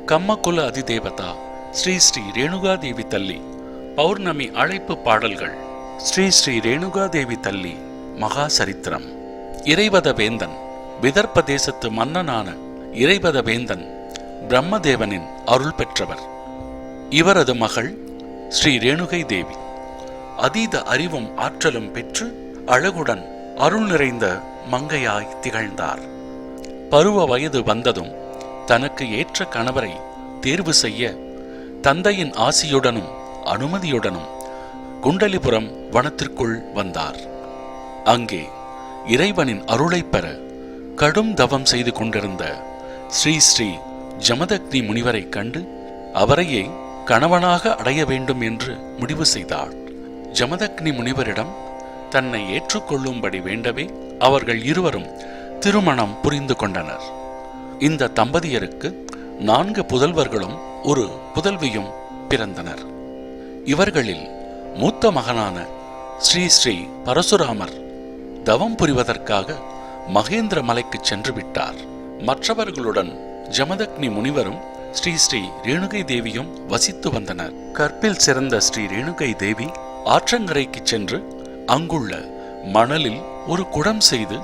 கம்மகுல அதிதேவதா ஸ்ரீ ஸ்ரீ ரேணுகாதேவி தல்லி பௌர்ணமி அழைப்பு பாடல்கள். ஸ்ரீ ஸ்ரீ ரேணுகாதேவி தல்லி மகா சரித்திரம். இறைவத வேந்தன், விதர்ப்ப தேசத்து மன்னனான இறைவத வேந்தன் பிரம்மதேவனின் அருள் பெற்றவர். இவரது மகள் ஸ்ரீ ரேணுகை தேவி அதீத அறிவும் ஆற்றலும் பெற்று அழகுடன் அருள் நிறைந்த மங்கையாய் திகழ்ந்தார். பருவ வயது வந்ததும் தனக்கு ஏற்ற கணவரை தேர்வு செய்ய தந்தையின் ஆசியுடனும் அனுமதியுடனும் குண்டலிபுரம் வனத்திற்குள் வந்தார். அங்கே இறைவனின் அருளை பெற கடும் தவம் செய்து கொண்டிருந்த ஸ்ரீ ஸ்ரீ ஜமதக்னி முனிவரை கண்டு அவரையே கணவனாக அடைய வேண்டும் என்று முடிவு செய்தார். ஜமதக்னி முனிவரிடம் தன்னை ஏற்றுக்கொள்ளும்படி வேண்டவே அவர்கள் இருவரும் திருமணம் புரிந்து கொண்டனர். இந்த தம்பதியருக்கு 4 புதல்வர்களும் ஒரு புதல்வியும் பிறந்தனர். இவர்களில் மூத்த மகனான ஸ்ரீ ஸ்ரீ பரசுராமர் தவம் புரிவதற்காக மகேந்திர மலைக்கு சென்று விட்டார். மற்றவர்களுடன் ஜமதக்னி முனிவரும் ஸ்ரீ ஸ்ரீ ரேணுகை தேவியும் வசித்து வந்தனர். கற்பில் சிறந்த ஸ்ரீ ரேணுகை தேவி ஆற்றங்கரைக்கு சென்று அங்குள்ள மணலில் ஒரு குடம் செய்து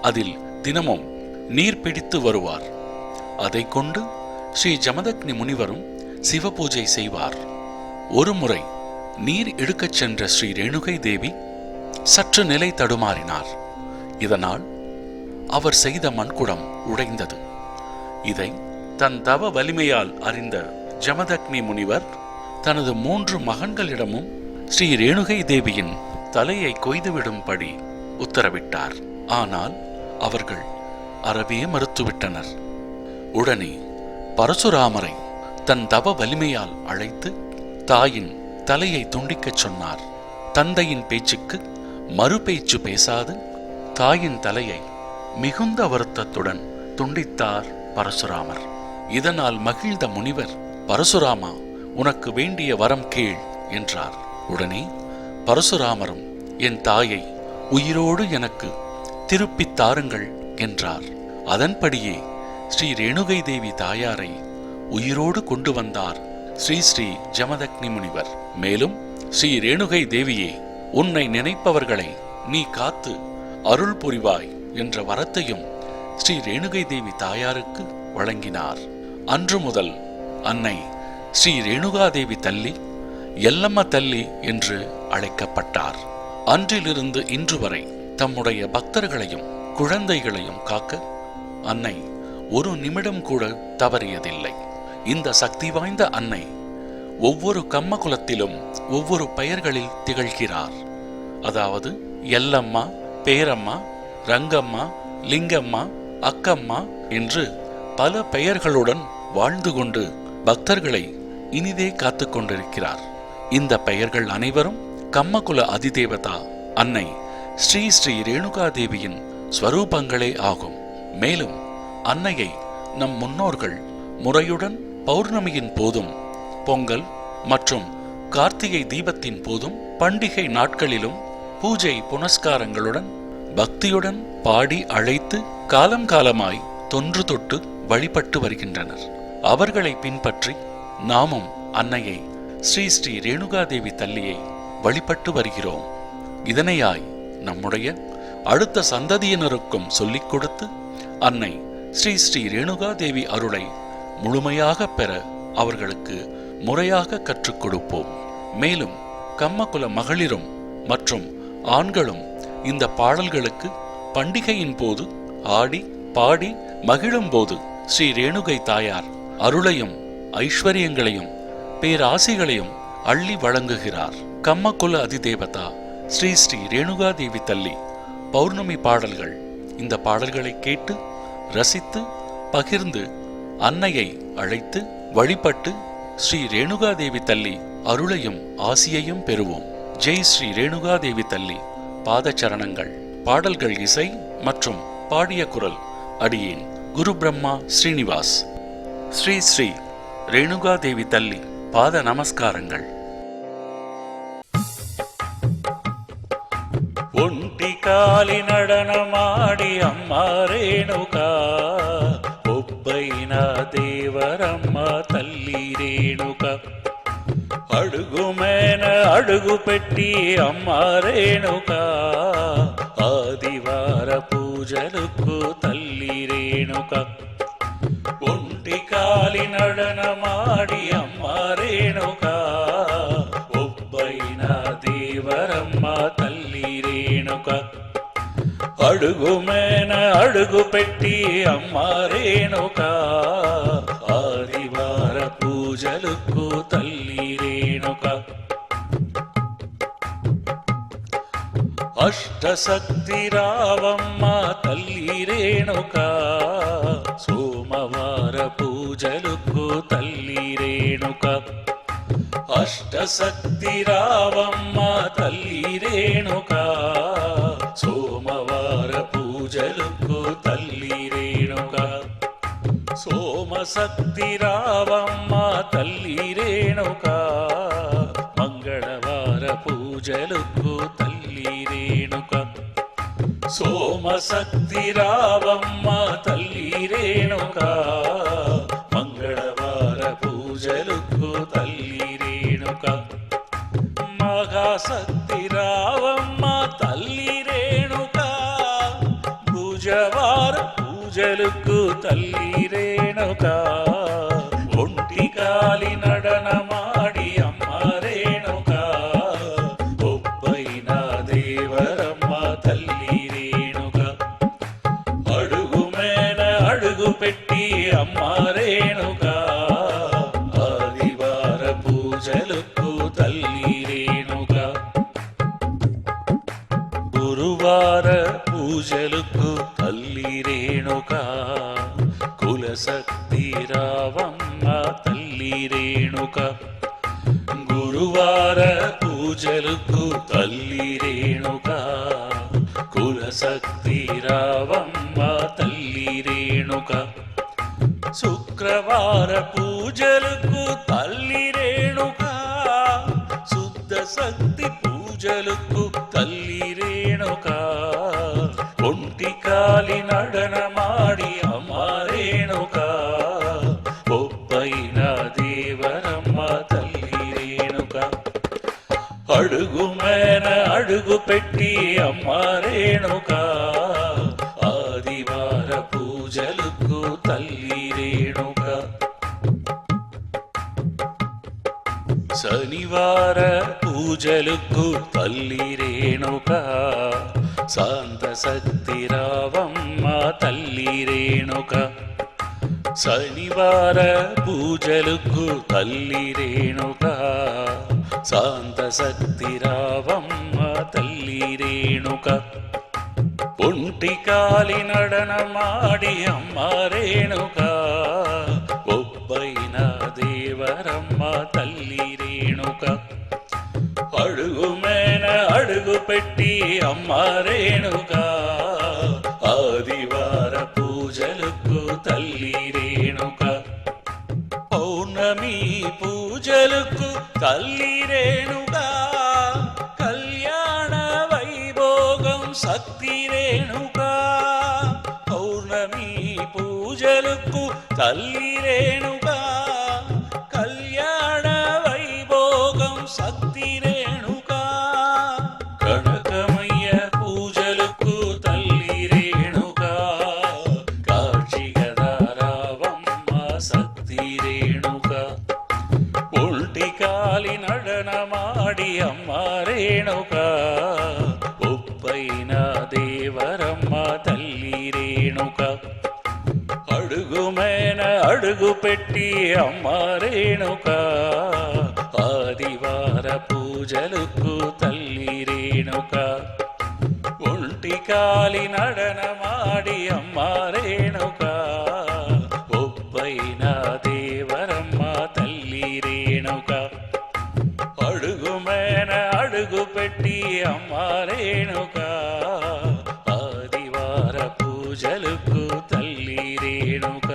அதில் தினமும் நீர் பிடித்து வருவார். அதை கொண்டு ஸ்ரீ ஜமதக்னி முனிவரும் சிவபூஜை செய்வார். ஒருமுறை நீர் எடுக்கச் சென்ற ஸ்ரீ ரேணுகை தேவி சற்று நிலை தடுமாறினார். இதனால் அவர் செய்த மண்குடம் உடைந்தது. இதை தன் தவ வலிமையால் அறிந்த ஜமதக்னி முனிவர் தனது 3 மகன்களிடமும் ஸ்ரீ ரேணுகை தேவியின் தலையை கொய்துவிடும்படி உத்தரவிட்டார். ஆனால் அவர்கள் அறவே மறுத்துவிட்டனர். உடனே பரசுராமரை தன் தவ வலிமையால் அழைத்து தாயின் தலையை துண்டிக்கச் சொன்னார். தந்தையின் பேச்சுக்கு மறுபேச்சு பேசாது தாயின் தலையை மிகுந்த வருத்தத்துடன் துண்டித்தார் பரசுராமர். இதனால் மகிழ்ந்த முனிவர், பரசுராமா, உனக்கு வேண்டிய வரம் கேள் என்றார். உடனே பரசுராமரும் என் தாயை உயிரோடு எனக்கு திருப்பித் தாருங்கள் என்றார். அதன்படியே ஸ்ரீ ரேணுகை தேவி தாயாரை உயிரோடு கொண்டு வந்தார் ஸ்ரீ ஸ்ரீ ஜமதக்னி முனிவர். மேலும் ஸ்ரீ ரேணுகை தேவியே, உன்னை நினைப்பவர்களை நீ காத்து அருள் புரிவாய் என்ற வரத்தையும் ஸ்ரீ ரேணுகை தேவி தாயாருக்கு வழங்கினார். அன்று முதல் அன்னை ஸ்ரீ ரேணுகாதேவி தல்லி எல்லம்ம தல்லி என்று அழைக்கப்பட்டார். அன்றிலிருந்து இன்று வரை தம்முடைய பக்தர்களையும் குழந்தைகளையும் காக்க அன்னை ஒரு நிமிடம் கூட தவறியதில்லை. இந்த சக்தி வாய்ந்த அன்னை ஒவ்வொரு கம்மகுலத்திலும் ஒவ்வொரு பெயர்களில் திகழ்கிறார். அதாவது எல்லம்மா, பேரம்மா, ரங்கம்மா, லிங்கம்மா, அக்கம்மா என்று பல பெயர்களுடன் வாழ்ந்து கொண்டு பக்தர்களை இனிதே காத்து கொண்டிருக்கிறார். இந்த பெயர்கள் அனைவரும் கம்மகுல அதிதேவதா அன்னை ஸ்ரீ ஸ்ரீ ரேணுகாதேவியின் ஸ்வரூபங்களே ஆகும். மேலும் அன்னையை நம் முன்னோர்கள் முறையுடன் பௌர்ணமியின் போதும், பொங்கல் மற்றும் கார்த்திகை தீபத்தின் போதும், பண்டிகை நாட்களிலும் பூஜை புனஸ்காரங்களுடன் பக்தியுடன் பாடி அழைத்து காலம் காலமாய் தொன்று தொட்டு வழிபட்டு வருகின்றனர். அவர்களை பின்பற்றி நாமும் அன்னையை ஸ்ரீ ஸ்ரீ ரேணுகாதேவி தல்லியை வழிபட்டு வருகிறோம். இதனையாய் நம்முடைய அடுத்த சந்ததியினருக்கும் சொல்லிக் கொடுத்து அன்னை ஸ்ரீ ஸ்ரீ ரேணுகாதேவி அருளை முழுமையாக பெற அவர்களுக்கு முறையாக கற்றுக் கொடுப்போம். மேலும் கம்மகுல மகளிரும் மற்றும் ஆண்களும் இந்த பாடல்களுக்கு பண்டிகையின் போது ஆடி பாடி மகிழும் போது ஸ்ரீ ரேணுகை தாயார் அருளையும் ஐஸ்வர்யங்களையும் பேராசிகளையும் அள்ளி வழங்குகிறார். கம்மகுல அதிதேவதா ஸ்ரீ ஸ்ரீ ரேணுகாதேவி தல்லி பௌர்ணமி பாடல்கள். இந்த பாடல்களை கேட்டு ரசித்து பகிர்ந்து அன்னையை அழைத்து வழிபட்டு ஸ்ரீ ரேணுகாதேவி தல்லி அருளையும் ஆசியையும் பெறுவோம். ஜெய் ஸ்ரீ ரேணுகாதேவி தல்லி பாதச்சரணங்கள். பாடல்கள் இசை மற்றும் பாடிய குரல் அடியேன் குரு பிரம்மா ஸ்ரீனிவாஸ். ஸ்ரீ ஸ்ரீ ரேணுகாதேவி தல்லி பாத நமஸ்காரங்கள். ஒண்டி காலி நடனமாடி அம்மா ரேணுகா ஒப்பைன దేవరమ్మ తల్లి రేణుక అడుగుమేన అడుగు పెట్టి అమ్మ రేణుక ఆదివార పూజలకు తల్లి రేణుక ఒంటి కాలి నడనమాడి అమ్మ రేణుక ఒబ్బైన దేవరమ్మ తల్లి రేణుక అడుగుమేన అడుగు పెట్టి అమ్మ రేణుక ఆదివార పూజలకు తల్లి రేణుక అష్టశక్తి రావమ్మ తల్లి రేణుక సోమవార పూజలకు తల్లి రేణుక అష్టశక్తి రావమ్మ తల్లి రేణుక సోమవార పూజలకు తల్లి రేణుక సోమశక్తి రావమ్మ తల్లి రేణుక మంగళవార పూజలకు తల్లి రేణుక సోమశక్తి రావమ్మ తల్లి రేణుక మంగళవార పూజలకు తల్లి రేణుక మహాశక్తి రావమ్మ తల్లి రేణుక బుధవార పూజలకు తల్లి రేణుక ఒంటి కాలి నడనమాడి అమ్మ రేణుక ఒబ్బైన దేవరమ్మ తల్లి రేణుక అడుగుమేన అడుగు పెట్టి అమ్మ రేణుక ఆదివార పూజలకు తల్లి రేణుక గురువార పూజలకు తల్లి రేణుక కులశక్తి రావమ్మ తల్లి రేణుక గురువార పూజలకు తల్లి రేణుక కులశక్తి రావమ్మ తల్లి రేణుక శుక్రవార పూజలకు తల్లి రేణుక శుద్ధ శక్తి పూజలకు తల్లి రేణుక ఒంటి కాలి నడనమాడి అమ్మ రేణుక ఒబ్బైన దేవరమ్మ తల్లి రేణుక అడుగుమేన అడుగు పెట్టి అమ్మ రేణుక ఆదివార పూజలకు తల్లి రేణుక శనివార పూజలకు తల్లి రేణుక శాంత శక్తి రావమ్మ తల్లి రేణుక శనివార పూజలకు తల్లి రేణుక శాంత శక్తి రావమ్మ తల్లి రేణుక ఒంటి కాలి నడనమాడి అమ్మ రేణుక ఒబ్బైన దేవరమ్మ తల్లి రేణుక అడుగుమేన అడుగు పెట్టి అమ్మ రేణుక ఆదివార పూజలకు తల్లి రేణుక పౌర్ణమి పూజలకు తల్లి రేణుక కళ్యాణ వైభోగం శక్తి రేణుక పౌర్ణమి పూజలకు తల్లి రేణుక కళ్యాణ వైభోగం శక్తి రేణుక కనకమయ్య పూజలకు తల్లి రేణుక కాశీగదారావమ్మ శక్తి రేణుక ఒంటి కాలి నడనమాడి అమ్మ రేణుక ఒబ్బైన దేవరమ్మ తల్లి రేణుక అడుగుమేన అడుగు పెట్టి అమ్మ రేణుక ఆదివార పూజలకు తల్లి రేణుక ఒంటి కాలి నడనమాడి అమ్మ రేణుక ఒబ్బైన దేవరమ్మ తల్లి రేణుక అడుగుమేన అడుగు పెట్టి అమ్మ రేణుక ఆదివార పూజలకు తల్లి రేణుక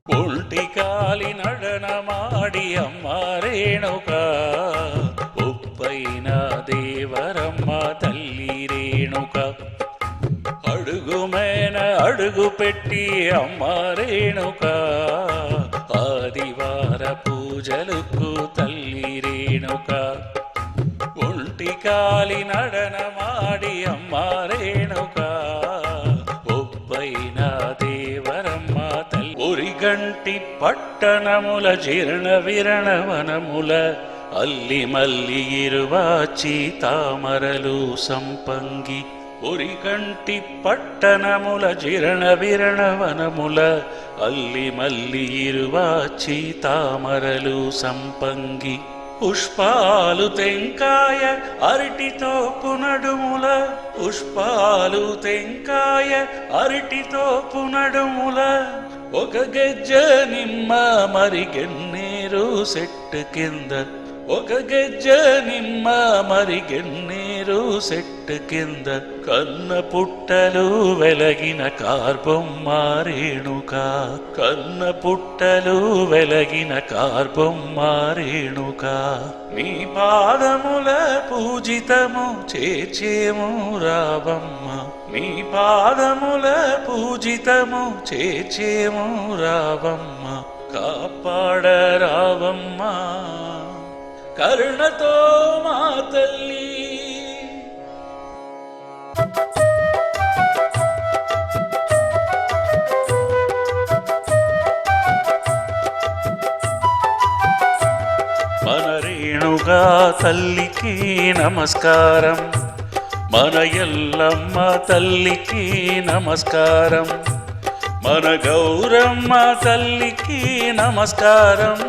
ఒంటి కాలి నడనమాడి అమ్మ రేణుక ఒప్పైన దేవరమ్మ తల్లి రేణుక అడుగుమేన అడుగు పెట్టి అమ్మ రేణుక ఆదివార పూజలకు తల్లి రేణుక ఒంటి కాలి నడనమాడి అమ్మ రేణుక ఒప్పైన దేవరమ్మ తల్లి ఒరిగంటి పట్టణముల జీర్ణ విరణవనముల అల్లి మల్లి ఇరువాచి తామరలు సంపంగి ఒరిగంటి పట్టణముల జీర్ణ విరణవనముల అల్లి మల్లి ఇరువాచి తామరలు సంపంగి పుష్పాలు తెంకాయ అరటితో పునడుముల పుష్పాలు తెంకాయ అరటితో పునడుముల ఒక గెజ్జ నిమ్మ మరిగెన్నేరు చెట్టు కింద ఒక గెజ్జ నిమ్మ మరిగెన్నేరు చెట్టు కింద కన్న పుట్టలు వెలగిన కార్బొమ్మ రేణుక కన్న పుట్టలు వెలగిన కార్బొమ్మ రేణుక నీ పాదముల పూజితము చేచేము రావమ్మ నీ పాదముల పూజితము చేచేము రావమ్మ కాపాడ రావమ్మ కరుణతో మా తల్లి మన రేణుగా తల్లికి నమస్కారం మన ఎల్లమ్మ తల్లికి నమస్కారం మన గౌరమ్మ తల్లికి నమస్కారం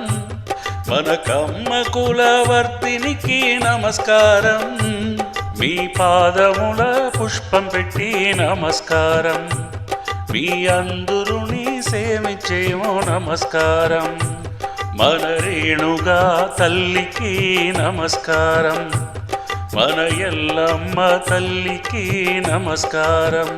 మన కమ్మ కులవర్తినికి నమస్కారం మీ పాదముల పుష్పం పెట్టి నమస్కారం మీ అందురుని సేవించేమో నమస్కారం మన రేణుగా తల్లికి నమస్కారం మన ఎల్లమ్మ తల్లికి నమస్కారం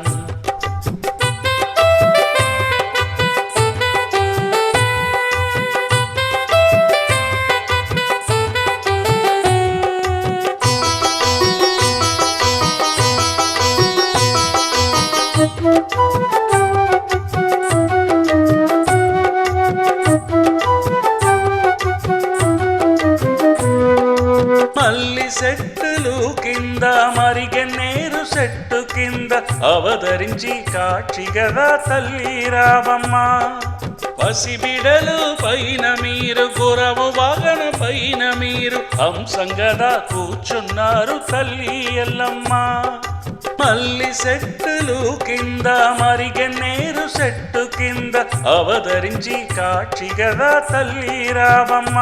మల్లి చెట్టులు కింద మరిగెన్నేరు చెట్టు కింద అవతరించి కాక్షి గదా తల్లి రావమ్మ పసిబిడలు పైన మీరు గురవు వాగన పైన మీరు హంసంగదా కూర్చున్నారు తల్లి ఎల్లమ్మ మల్లి చెట్టులు కింద మరిగెన్నేరు చెట్టు కింద అవతరించి కాక్షి గదా తల్లి రావమ్మ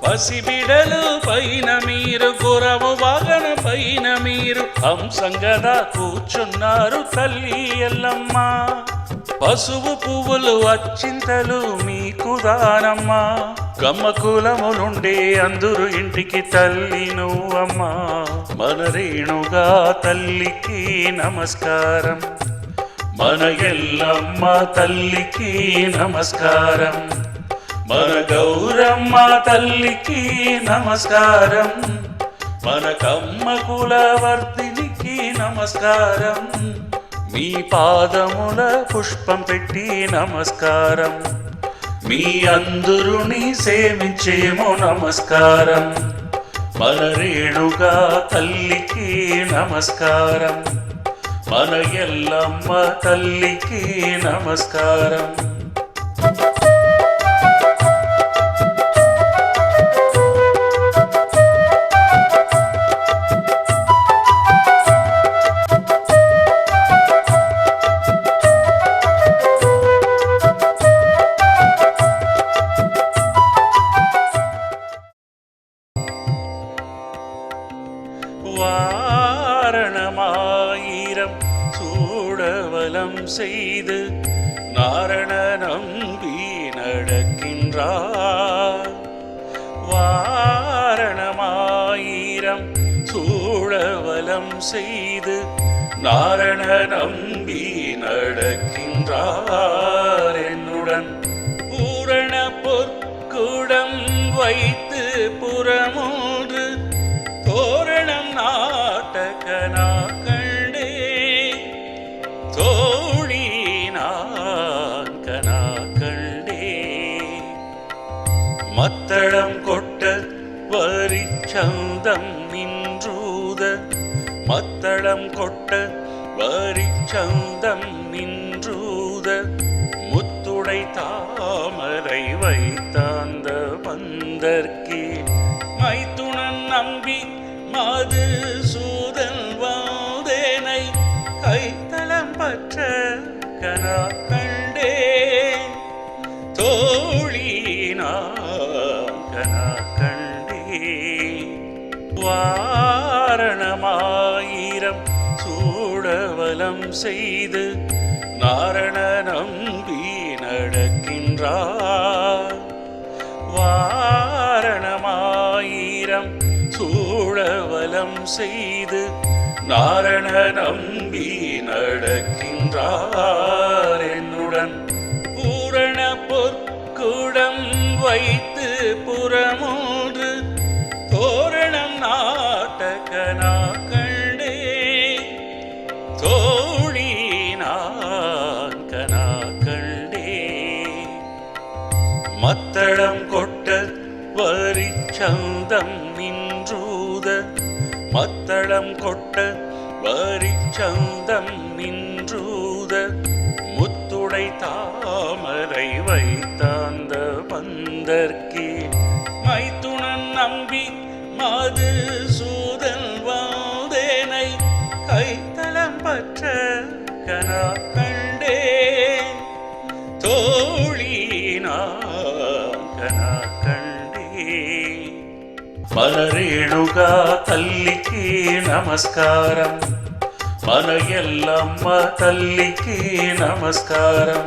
పసిబిడలు పైన మీరు గురవు వాగన పైన మీరు హంసంగదా కూర్చున్నారు తల్లి ఎల్లమ్మ పసుపు పువ్వులు అచ్చింతలు మీకు దానమ్మ కమ్మ కులములుండే అందరు ఇంటికి తల్లి నువ్వమ్మ మన రేణుగా తల్లికి నమస్కారం మన ఎల్లమ్మ తల్లికి నమస్కారం మన గౌరమ్మ తల్లికి నమస్కారం మన కమ్మ కులవర్తినికి నమస్కారం మీ పాదముల పుష్పం పెట్టి నమస్కారం మీ అందురుని సేవించేమో నమస్కారం మన రేణుగా తల్లికి నమస్కారం మన ఎల్లమ్మ తల్లికి నమస్కారం வாரணமாயிரம் சூடவலம் செய்து நாரண நம்பி நடக்கின்றார் வாரணமாயிரம் சூடவலம் செய்து நாரண நம்பி நடக்கின்றார் என்னுடன் பூரண பொற்குடம் வைத்து புறமூன்று மத்தளம் கொட்ட வரிச்சந்தம் நின்றூத மத்தளம் கொட்ட வரிச்சந்தம் நின்றூத முத்துடை தாமரை வைத்தாந்த பந்தர்க்கே மைத்துணன் நம்பி மது சூதன் வாதேனை கைத்தலம் பற்ற கனா கண்டே தோழினா கனா கண்டே வாரணமாயிரம் சூடவலம் செய்து நாரண நம்பி நடக்கின்றார் வாரணமாயிரம் சூழவலம் செய்து நாரண நம்பி நடக்கின்றார் என்னுடன் பூரண பொற்குடம் வைத்து புறமூன்று தோரணம் நாட்டகனா கண்டே தோழினான் கனா கண்டே மத்தளம் கொட்ட வரிச்சந்தம் நின்றூத மத்தளம் கொட்ட வரிச்சந்தம் நின்றூத முத்துடை தாமரை வைத்தாந்த பந்தர்க்கே மைத்துணன் நம்பி மது சூதன் வாதேனை கைத்தலம் பற்ற கனா கண்டே தோழினா கனா கண்டே మలరేణుగా తల్లికి నమస్కారం మన ఎల్లమ్మ తల్లికి నమస్కారం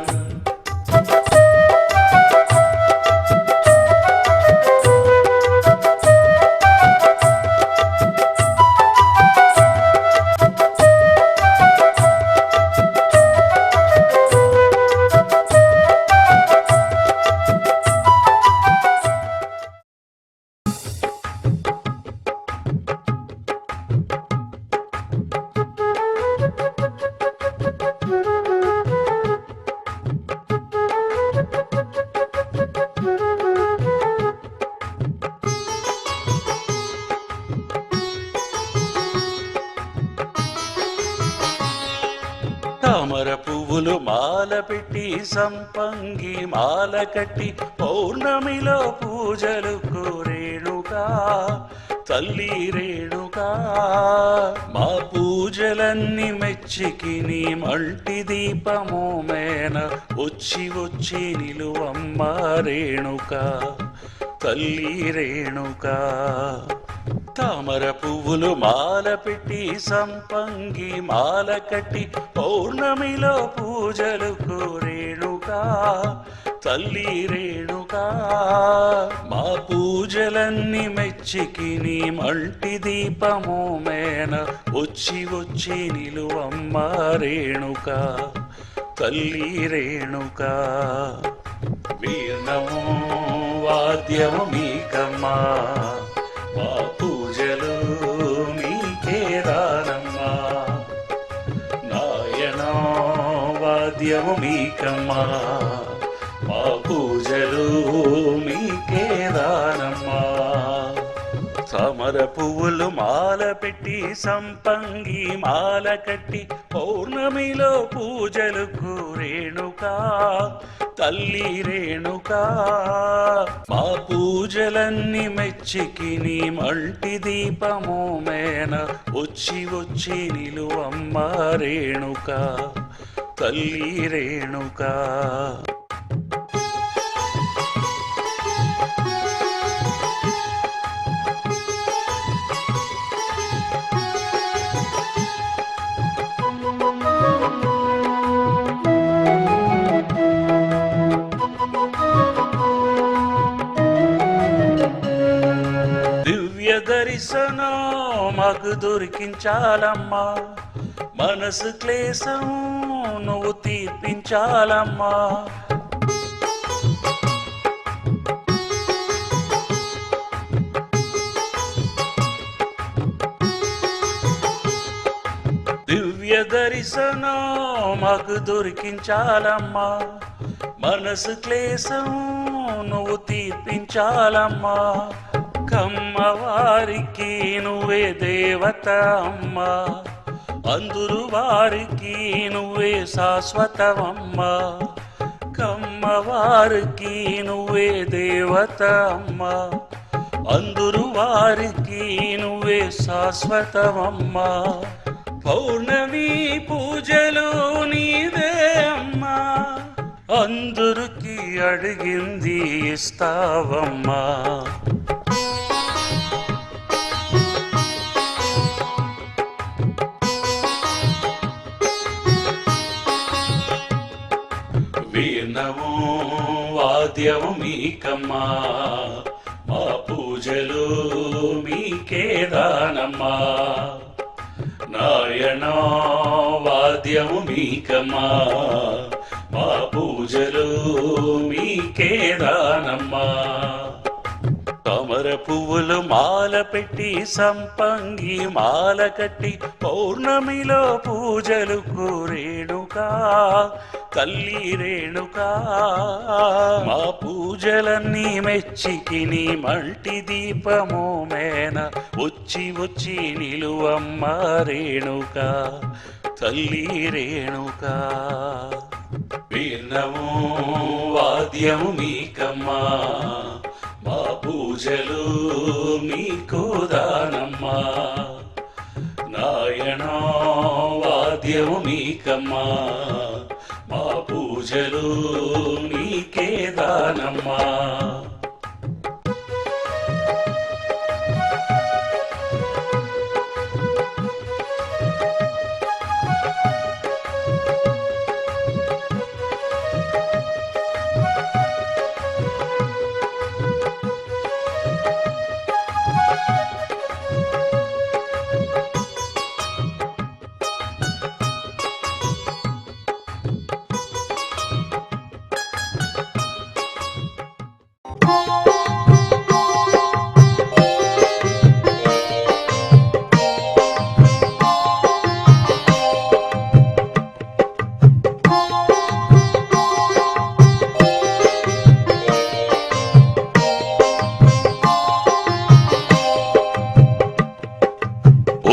తామర పువ్వులు మాల పెట్టి సంపంగి మాల కట్టి పౌర్ణమిలో పూజలకు రేణుకా తల్లి రేణుకా మా పూజలన్నీ మెచ్చికి నీ మంటి దీపము మేన వచ్చి వచ్చి నిలువమ్మ రేణుకా తల్లి రేణుకా తామర పువ్వులు మాల పెట్టి సంపంగి మాల కట్టి పౌర్ణమిలో పూజలకు రేణుకా తల్లి రేణుకా మా పూజలన్నీ మెచ్చికి నీ మంటి దీపము మేన వచ్చి వచ్చి నిలువమ్మ రేణుకా తల్లి రేణుకా వీర్ణము వాద్యము మీకమ్మా మా పూజలు మీకే దానమ్మా నాయనా వాద్యము మీకమ్మా మా పూజలు మీకే దానమ్మా తామర పువ్వులు మాల పెట్టి సంపంగి మాల కట్టి పౌర్ణమిలో పూజలకు రేణుకా తల్లి రేణుకా మా పూజలన్నీ మెచ్చికి నీ మంటి దీపము మేన వచ్చి వచ్చి నిలువమ్మ రేణుకా తల్లి రేణుకా దర్శనం మాకు దొరికించాలమ్మా మనసు క్లేశం నువ్వు తీర్పించాలమ్మా దివ్య దర్శనం మాకు దొరికించాలమ్మా మనసు క్లేశం నువ్వు తీర్పించాలమ్మా. కమ్మవారికి నువ్వే దేవత అమ్మా, అందురు వారికి నువ్వే శాశ్వతమమ్మా. కమ్మవారికి నువ్వే దేవత అమ్మా, అందురు వారికి నువ్వే శాశ్వతమమ్మా. పౌర్ణమి పూజలు నీదే అమ్మా, అందరికి అడిగింది ఇస్తావమ్మా. వీణము వాద్యము మీకమ్మా, మా పూజలు మీకేదానమ్మా. నాయణ వాద్యము మీకమ్మా, మా పూజలు మీకేదానమ్మా. తామర పువ్వులు మాల పెట్టి సంపంగి మాల కట్టి పౌర్ణమిలో పూజలు రేణుకా తల్లి రేణుకా. మా పూజలన్నీ మెచ్చికి నీ మంటి దీపము మేన వచ్చి వచ్చి నిలువమ్మ రేణుకా తల్లి రేణుకా. వీణము వాద్యము మీకమ్మా, మా పూజలు మీకు దానమ్మా. నాయణ వాద్యము మీకమ్మా, మా పూజలు నీకే దానమ్మా.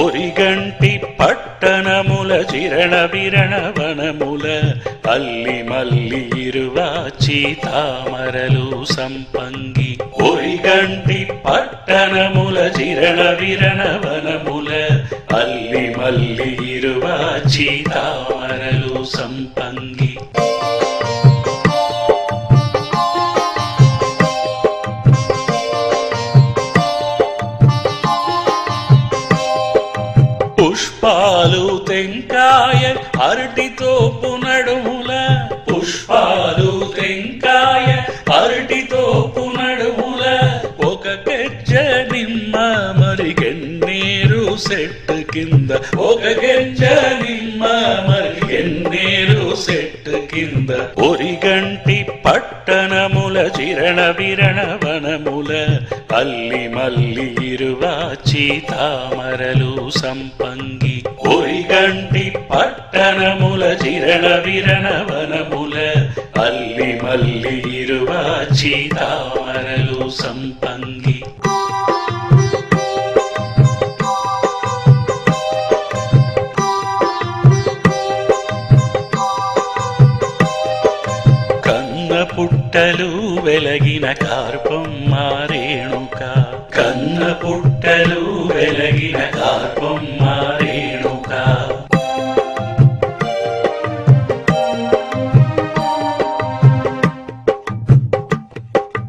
ఒరిగంటి పట్టణముల చిరణ విరణ వనముల అల్లి మల్లి ఇరువాచి తామరలు సంపంగి. ఒరిగంటి పట్టణముల చిరణ విరణ వనముల అల్లి మల్లి ఇరువాచి తామరలు సంపంగి. పుష్పాలు తెంకాయ అరటితో పునడుముల, పుష్పాలు తెంకాయ అరటితో పునడుముల, ఒక గెజ్జ నిమ్మ మరిగెన్నేరు సెట్టు కింద, ఒక గెజ్జ నిమ్మ మరిగెన్నేరు సెట్టు కింద. ఒరిగంటి పట్టణముల చిరణ విరణ వనముల అల్లి మల్లి ఇరువాచి తామరలు సంపంగి. ఒరిగంటి పట్టణముల చిరణ విరణ వనముల అల్లి మల్లి ఇరువాచి తామరలు సంపంగి. పుట్టలు వెలగిన కార్పమ్మ రేణుకా, కన్న పుట్టలు వెలగిన కార్పమ్మ రేణుకా.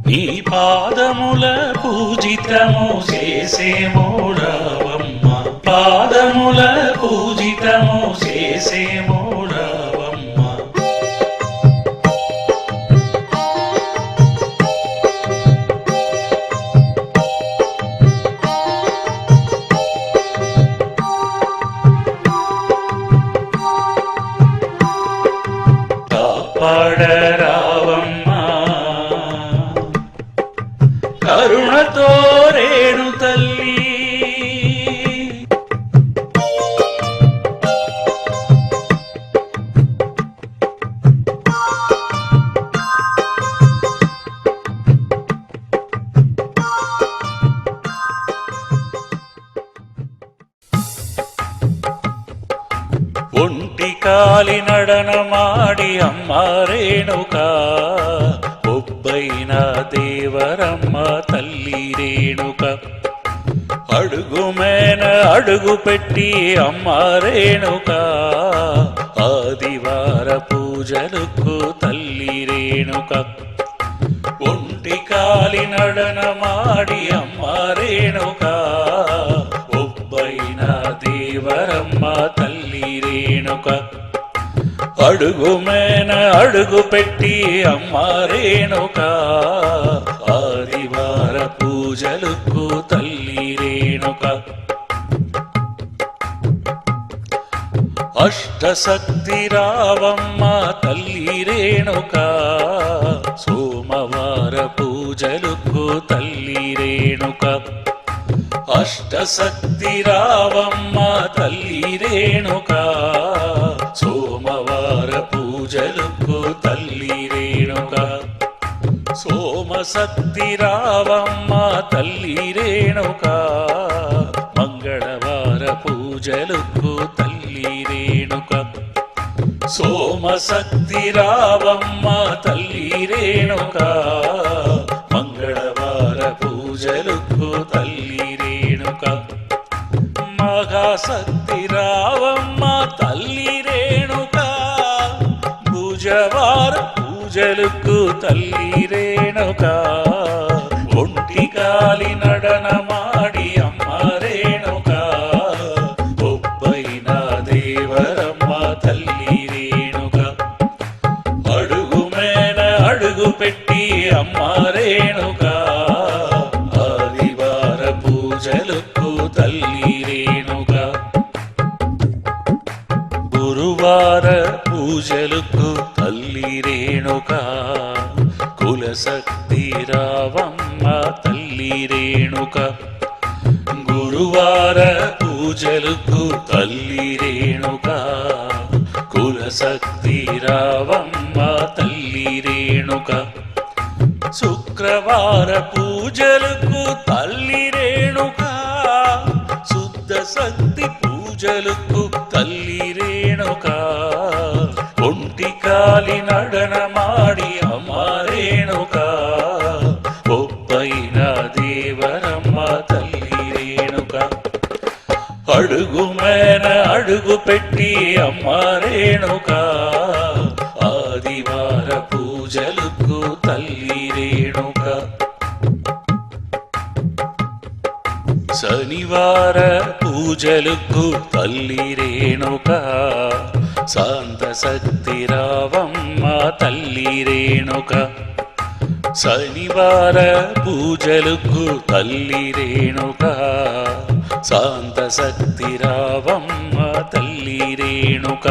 నీ పాదముల పూజితము చేసేమో రావమ్మ, పాదముల పూజితము చేసేమో రావమ్మ. కాపాడరావమ్మా కరుణతో రేణు తల్లి. ఒంటి కాలి నడనమాడి అమ్మ రేణుక ఒబ్బైన దేవరమ్మ తల్లి రేణుక అడుగు మేన అడుగు పెట్టి అమ్మ రేణుక ఆదివార పూజలకు తల్లి రేణుక ఒంటి కాలి నడనమాడి అమ్మ రేణుక ఒబ్బైన దేవరమ్మ తల్లి రేణుక అడుగు మేన అడుగు పెట్టి అమ్మ రేణుక ఆదివార పూజలకు తల్లి రేణుక అష్టశక్తి రావమ్మ తల్లి రేణుక సోమవార పూజలకు తల్లి రేణుక అష్టశక్తి రావమ్మ తల్లి రేణుక సోమవార పూజలకు తల్లి రేణుక సోమశక్తి రావమ్మ తల్లి రేణుక మంగళవార పూజలకు తల్లి రేణుక సోమశక్తి రావమ్మ తల్లి రేణుక మంగళవార పూజలకు తల్లి రేణుక మహాశక్తి రావమ్మ తల్లి రేణుక బుధవార పూజలకు తల్లి రేణుక ఒంటి కాలి నడనమాడి అమ్మ రేణుక ఒబ్బైన దేవరమ్మ తల్లి రేణుక అడుగు మేన అడుగు పెట్టి అమ్మ రేణుక ఆదివార పూజలకు తల్లి రేణుక గురువార పూజలకు తల్లి రేణుక కులశక్తి రావమ్మ తల్లి రేణుక గురువార పూజలకు తల్లి రేణుక కులశక్తి రావమ్మ తల్లి రేణుక శుక్రవార పూజలకు తల్లి రేణుక శుద్ధ శక్తి పూజలకు తల్లి రేణుక ఒంటి కాలి నడనమాడి అమ్మ రేణుక ఒబ్బైన దేవరమ్మ తల్లి రేణుక అడుగు మేన అడుగు పెట్టి అమ్మ రేణుక ఆదివార పూజలకు తల్లి రేణుక శనివార పూజలకు తల్లి రేణుక శాంత శక్తి రావమ్మ తల్లి రేణుక శనివార పూజలకు తల్లి రేణుక శాంత శక్తి రావమ్మ తల్లి రేణుక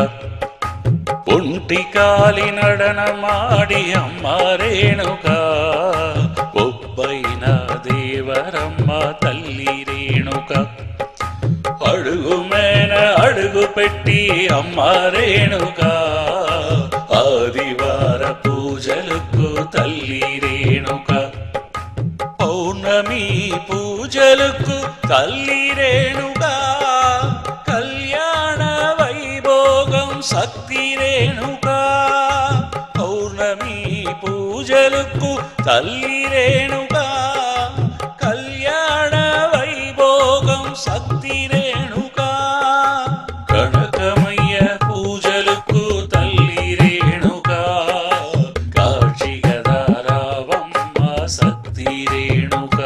ఒంటి కాలి నడనమాడి అమ్మ రేణుక ఒబ్బైన దేవరమ్మ తల్లి రేణుక అడుగు మేన అడుగు పెట్టి అమ్మ రేణుక ఆదివార పూజలకు తల్లి రేణుక పౌర్ణమి పూజలకు తల్లి రేణుక కళ్యాణ వైభోగం శక్తి రేణుక పౌర్ణమి పూజలకు తల్లి రేణుక కళ్యాణ వైభోగం శక్తి రేణుక కనకమయ్య పూజలకు తల్లి రేణుక కాశీగదారావమ్మ శక్తి రేణుక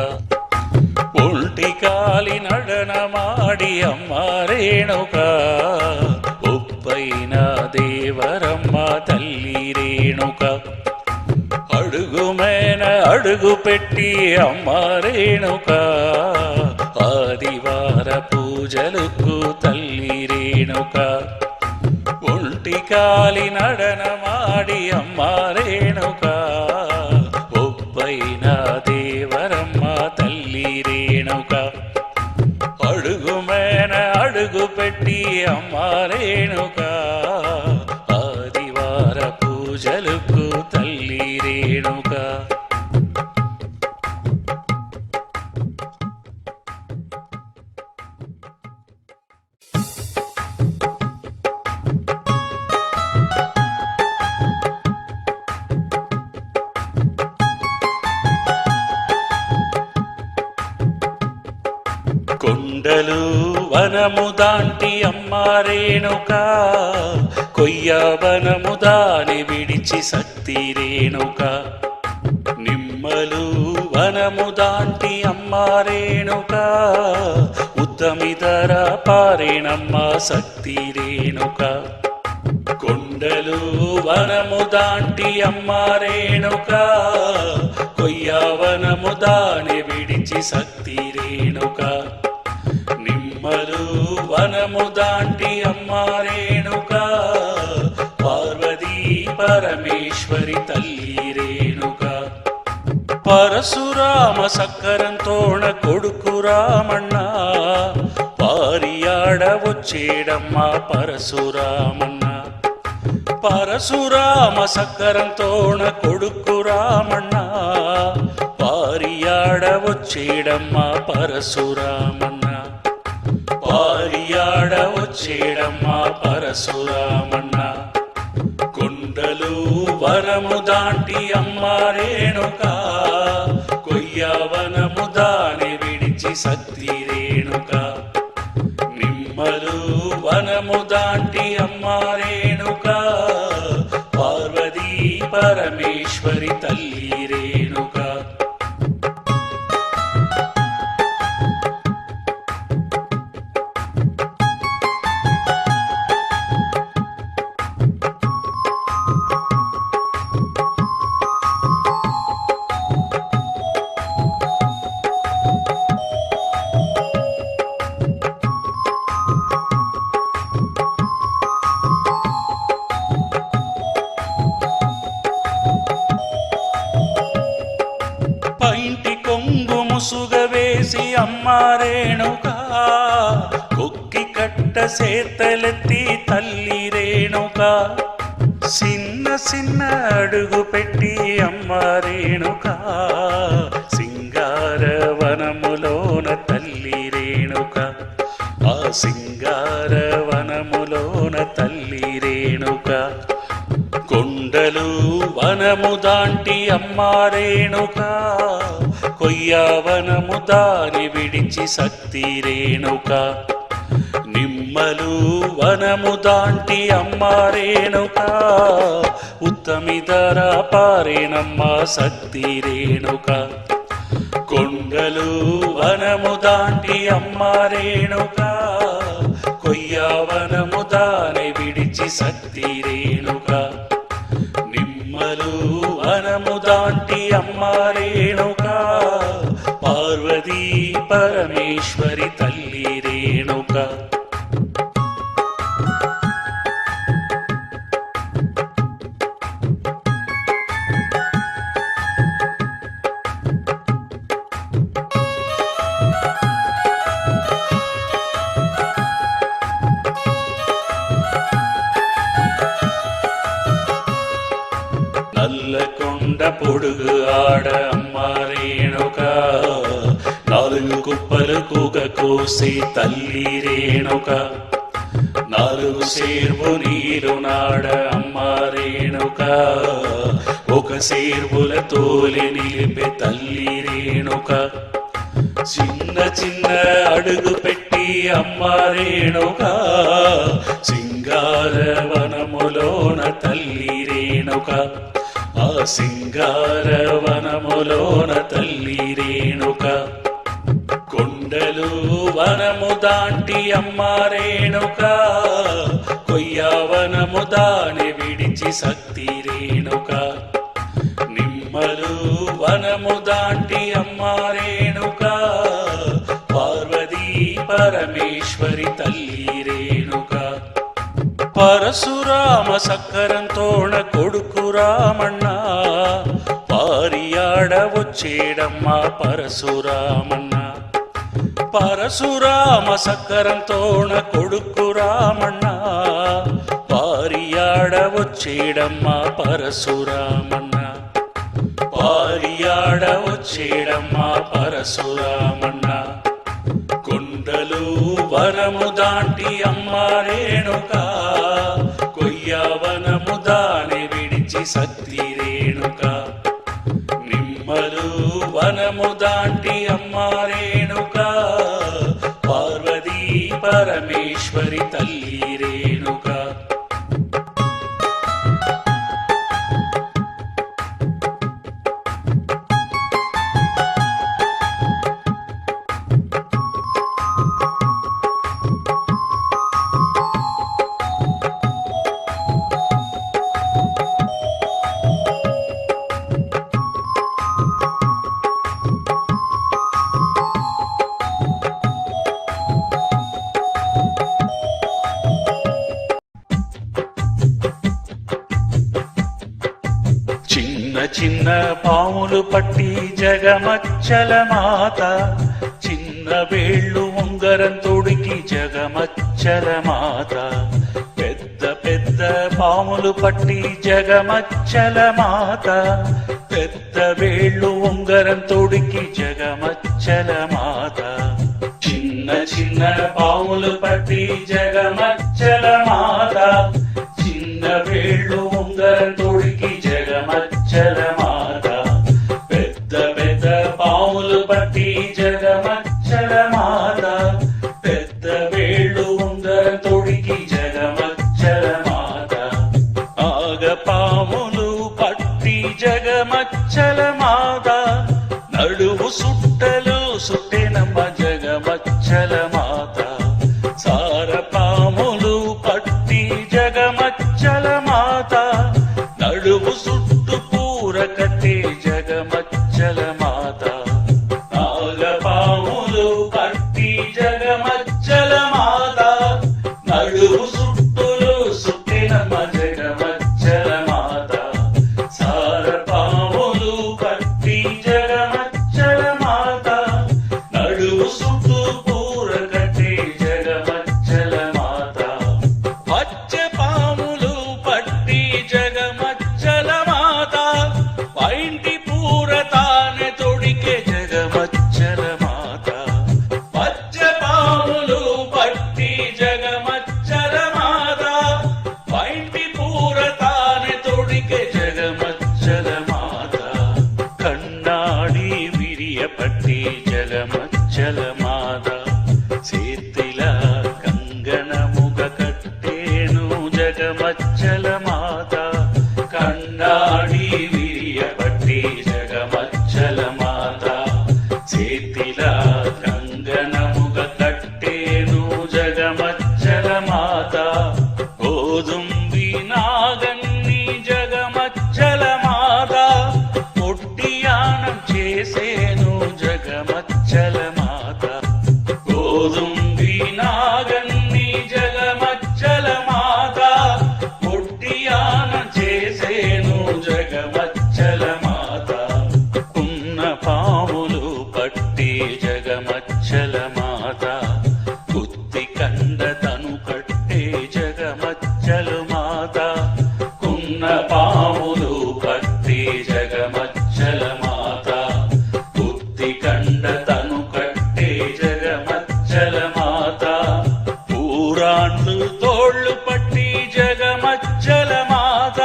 ఒంటి కాలి నడనమాడి అమ్మ రేణుక ఒబ్బైన దేవరమ్మ తల్లి రేణుక అడుగు మేన అడుగు పెట్టి అమ్మ రేణుక ఆదివార పూజలకు తల్లి రేణుక ఒంటి కాలి నడనమాడి అమ్మ రేణుక ఒబ్బైన దేవరమ్మ తల్లి రేణుక అడుగు మేన అడుగు పెట్టి అమ్మ రేణుక ఆదివార పూజలకు తల్లి రేణుక వనము దాంటి అమ్మ రేణుక కొయ్యవనము దాని విడిచి శక్తి రేణుక నిమ్మలు వనము దాంటి అమ్మ రేణుక ఉత్తమిదర పారేణమ్మ శక్తి రేణుక కొండలు వనము దాంటి అమ్మ రేణుక కొయ్యవనము దాని విడిచి శక్తి రేణుక నిమ్మలు వనము దాంటి అమ్మ రేణుక పార్వతీ పరమేశ్వరి తల్లి రేణుక పరశురామ సక్కరంతోణ కొడుకు రామಣ್ణ పారియాడ వచ్చేడమ్మ పరశురామన్న పరశురామ సక్కరంతోణ కొడుకు రామಣ್ణ పారియాడ వచ్చేడమ్మ పరశురామన్న పారియాడ వచ్చేడమ్మ పరశురామన్న కొండలు వనము దాంటి అమ్మ రేణుక కొయ్యవనము దాని విడిచి శక్తి రేణుక నిమ్మలు వనము దాంటి అమ్మ రేణుక పార్వతీ పరమేశ్వరి తల్లి రేణుక ముసుగవేసి అమ్మ రేణుక కొక్కి కట్ట సేతలెత్తి తల్లి రేణుక చిన్న చిన్న అడుగు పెట్టి అమ్మ రేణుక సింగార వనములోన తల్లి రేణుక ఆ సింగార వనములోన తల్లి రేణుక కొండలు వనము దాంటి అమ్మ రేణుక కొయ్యవనము దాని విడిచి శక్తి రేణుక నిమ్మలు వనము దాంటి అమ్మ రేణుక ఉత్తమిదర పారేణమ్మ శక్తి రేణుక కొండలు వనము దాంటి అమ్మ రేణుక కొయ్యవనము దాని విడిచి శక్తి రేణుక నిమ్మలు వనము దాంటి అమ్మ రేణుక పార్వతీ పరమేశ్వరి తల్లి రేణుక నల్లకొండ పొడుగు ఆడ అమ్మ రేణుక నాలుగు కుప్పలు కూగ కోసి తల్లి రేణుక నాలుగు సేర్వు నీరు నాడ అమ్మ రేణుక ఒక సేర్వుల తోలి నిలిపే తల్లి రేణుక చిన్న చిన్న అడుగు పెట్టి అమ్మ రేణుక సింగార వనములోన తల్లి రేణుక ఆ సింగార వనములోన తల్లి రేణుక కొండలు వనము దాంటి అమ్మ రేణుక కొయ్యవనము దాని విడిచి శక్తి రేణుక నిమ్మలు వనము దాంటి అమ్మ రేణుక పార్వతీ పరమేశ్వరి తల్లి రేణుక పరశురామ సక్కరంతోణ కొడుకు రామಣ್ణ పారియాడ వచ్చేడమ్మ పరశురామన్న పరశురామ సక్కరంతోణ కొడుకు రామಣ್ణ పారియాడ వచ్చేడమ్మ పరశురామన్న పారియాడ వచ్చేడమ్మ పరశురామన్న కొండలు వనము దాంటి అమ్మ రేణుక కొయ్యవనము దాని విడిచి శక్తి రేణుక నిమ్మలు వనము దాంటి అమ్మ రేణుక పార్వతీ పరమేశ్వరి తల్లి రేణుకా. చిన్న చిన్న పాములు పట్టి జగమచ్చల మాత, చిన్న వేళ్ళు ఉంగరం తొడికి జగమచ్చల మాత. పెద్ద పెద్ద పాములు పట్టి జగమచ్చల మాత, పెద్ద వేళ్ళు ఉంగరం తొడికి జగమచ్చల మాత. చిన్న చిన్న పాములు పట్టి జగమచ్చల మాత, చిన్న వేళ్ళు ఉంగరం తొడికి జగమచ్చల మాత. పెద్ద పెద్ద పాములు పట్టి జగమచ్చల మాత, పెద్ద వేళ్ళు ఉంగరం తొడికి జగమచ్చల మాత. ఆగ పాములు పట్టి జగమచ్చల మాత, నడువు సుట్టలు సుట్టెనమ్మ జగమచ్చల మాత. సార పాములు పట్టి జగమచ్చల మాత, నడువు సుట్టు పూర కట్టే జగమచ్చల మాత. నాగ పాములు పట్టి జగమచ్చల మాత, నడువు సుట్టులు సుట్టెనమ్మ జగమచ్చల మాత. సార పాములు పట్టి జగమచ్చల మాత, నడువు సుట్టు పూర కట్టే జగమచ్చల మాత. పచ్చ పాములు పట్టి జగమచ్చల మాత, పైంటి పూర తానే తొడికే జగమచ్చల మాత. పచ్చ పాములు పట్టి జగమచ్చల మాత, పైంటి పూర తానే తొడికే జగమచ్చల మాత. కన్నాడి విరియ పట్టి జగమచ్చల మాత, చేతిల కంగణముగ కట్టేను జగమచ్చల మాత. కన్నాడి విరియ పట్టి జగమచ్చల మాత, చేతిల కంగణముగ కట్టేను జగమచ్చల మాత. గోధుంబి నాగన్ని జగమచ్చల మాత, పొట్టియానం చేసేను జగమచ్చల మాత. గోధుంబి నాగన్ని జగమచ్చల మాత, పొట్టియానం చేసేను జగమచ్చల మాత. ఉన్న పాములు పట్టి జగమచ్చల మాత, కుత్తి కండ తను కట్టే జగమచ్చల మాత. ఉన్న పాములు పట్టి జగమచ్చల మాత, కుత్తి కండ తను కట్టే జగమచ్చల మాత. పూరాళ్ళు తోళ్ళు పట్టి జగమచ్చల మాత,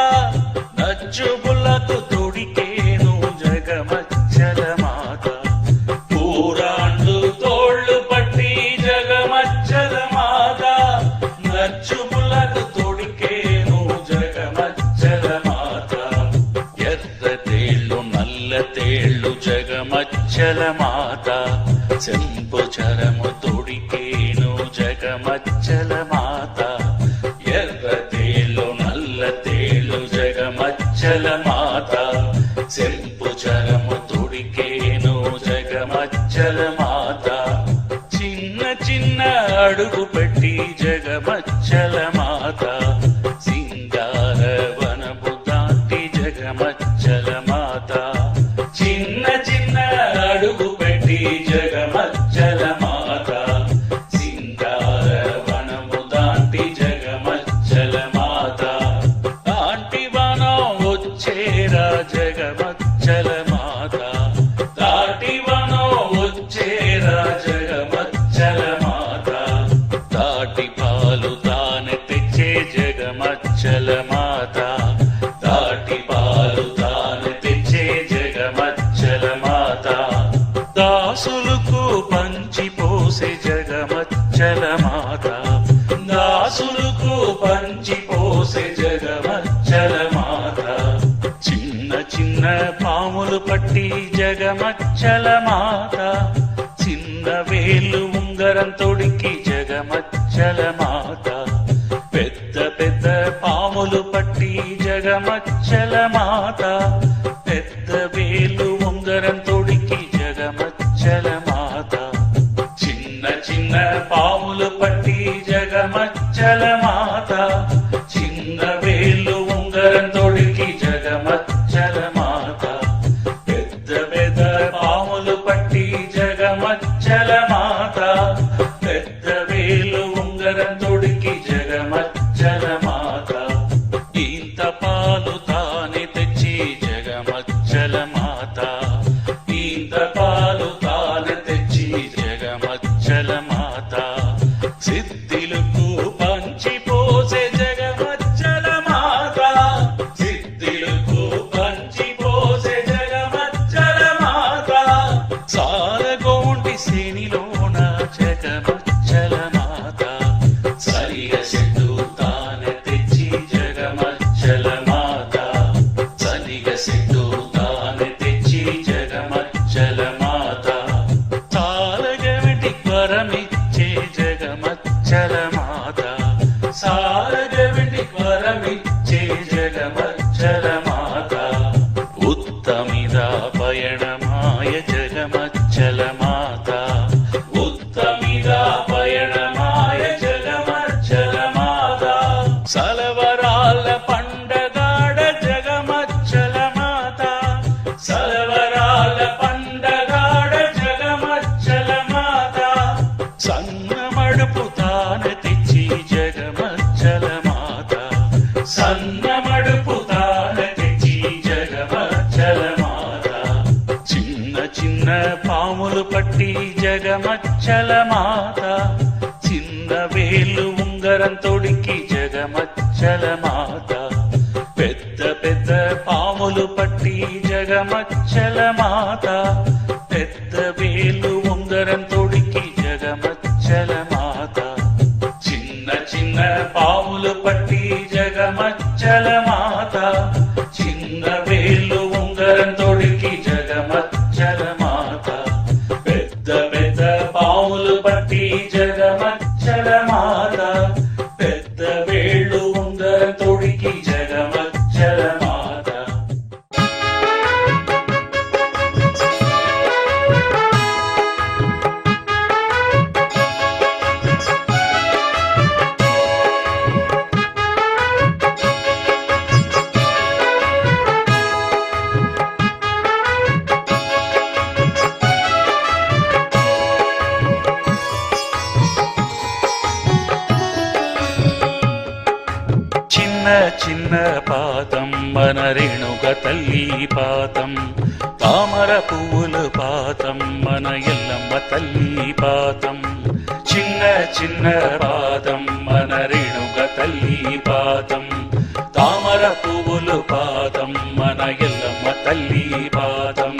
నచ్చుబులకు తొడికేను జగమచ్చల మాత. పూరాళ్ళు తోళ్ళు పట్టి జగమచ్చల మాత, నచ్చుబులకు తొడికేను జగమచ్చల మాత. ఎర్ర తేళ్ళు నల్ల తేళ్ళు జగమచ్చల మాత, చెంపు చరము తొడికేను జగమచ్చల మాత. ఎర్ర తేళ్ళు నల్ల తేళ్ళు జగమచ్చల మాత, చెంపు చరము తొడికేను జగమచ్చల మాత. చిన్న చిన్న అడుగు పెట్టి జగమచ్చల మాత, సింగార వనపు దాటి జగమచ్చల మాత. చిన్న చిన్న అడుగు పెట్టి జగమచ్చల మాత, సింగార వనము దాటి జగమచ్చల మాత. దాంటి వనం వచ్చేరా జగమచ్చల మాత, దాటి వనం వచ్చేరా జగమచ్చల మాత. దాటి పాలు తానే తెచ్చే జగమచ్చల మాత, దాటి పాలు తానే తెచ్చే జగమచ్చల మాత. దాసులకు పంచి పోసే జగమచ్చల మాత, జగమచ్చల మాత. చిన్న చిన్న పాములు పట్టి జగమచ్చల మాత, చిన్న వేలు ఉంగరం తొడికి జగమచ్చల మాత. పెద్ద పెద్ద పాములు పట్టి జగమచ్చల మాత, పెద్ద వేలు ఉంగరం తొడికి జగమచ్చల మాత. చిన్న చిన్న పాములు పట్టి జగమచ్చల మాత, చిన్న వేలు ఉంగరం తొడికి జగమచ్చల మాత. పెద్ద పెద్ద పాములు పట్టి జగమచ్చల మాత, పెద్ద వేలు ఉంగరం తొడికి జగమచ్చల మాత. ఇంత పాలు తానే తెచ్చి జగమచ్చల మాత, ఇంత పాలు తానే తెచ్చి జగమచ్చల మాత. సిద్ధిలకు పంచిపోసే జగమచ్చల మాత, సిద్ధిలకు పంచిపోసే జగమచ్చల మాత. సారగోంటి శనిలోన జగమచ్చల మాత, సరిగ చెట్టు తానే తెచ్చి జగమచ్చల మాత, సరిగ చెట్టు తానే తెచ్చి జగమచ్చల మాత. సారగమిటి వరమిచ్చే జగమచ్చల మాత, సారగమిటి వరమిచ్చే జగమచ్చల మాత. ఉత్తమిద పయణమాయ జగమచ్చల మాత, ఉత్తమిద పయణమాయ జగమచ్చల మాత. సలవరాల పండగాడ జగమచ్చల మాత, సలవరాల పండగాడ జగమచ్చల మాత. సన్న మడుపు తాన తెచ్చి జగమచ్చల మాత, సన్న మడుపు తాన తెచ్చి జగమచ్చల మాత. చిన్న చిన్న పాములు పట్టి జగమచ్చల మాత, చిన్న వేలు ఉంగరం తొడికి జగమచ్చల మాత. పెద్ద పెద్ద పాములు పట్టి జగమచ్చల మాత, పెద్ద వేలు ఉంగరం తొడికి జగమచ్చల మాత. చిన్న చిన్న పాములు పట్టి జగమచ్చల మాత, చిన్న వేలు ఉంగరం తొడికి జగమచ్చల మాత. పెద్ద పెద్ద పాములు పట్టి జగమచ్చల మాత, పెద్ద వేళ్ళు ఉంగరం తొడికి జగమచ్చల మాత. చిన్న చిన్న పాదం మన రేణుగ తల్లి పాదం, తామర పువ్వులు పాదం మన ఎల్లమ్మ తల్లి పాదం. చిన్న చిన్న పాదం మన రేణుగ తల్లి పాదం, తామర పువ్వులు పాదం మన ఎల్లమ్మ తల్లి పాదం.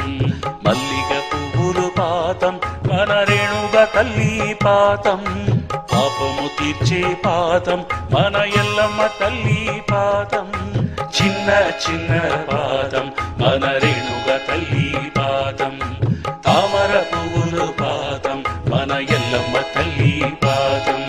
మల్లిగ పువ్వులు పాదం మన రేణుగ తల్లి పాదం, పాపము తీర్చే పాదం మన ఎల్లమ్మ తల్లి పాదం. చిన్న చిన్న పాదం మన రేణుగ తల్లి పాదం, తామర పువ్వులు పాదం మన ఎల్లమ్మ తల్లి పాదం.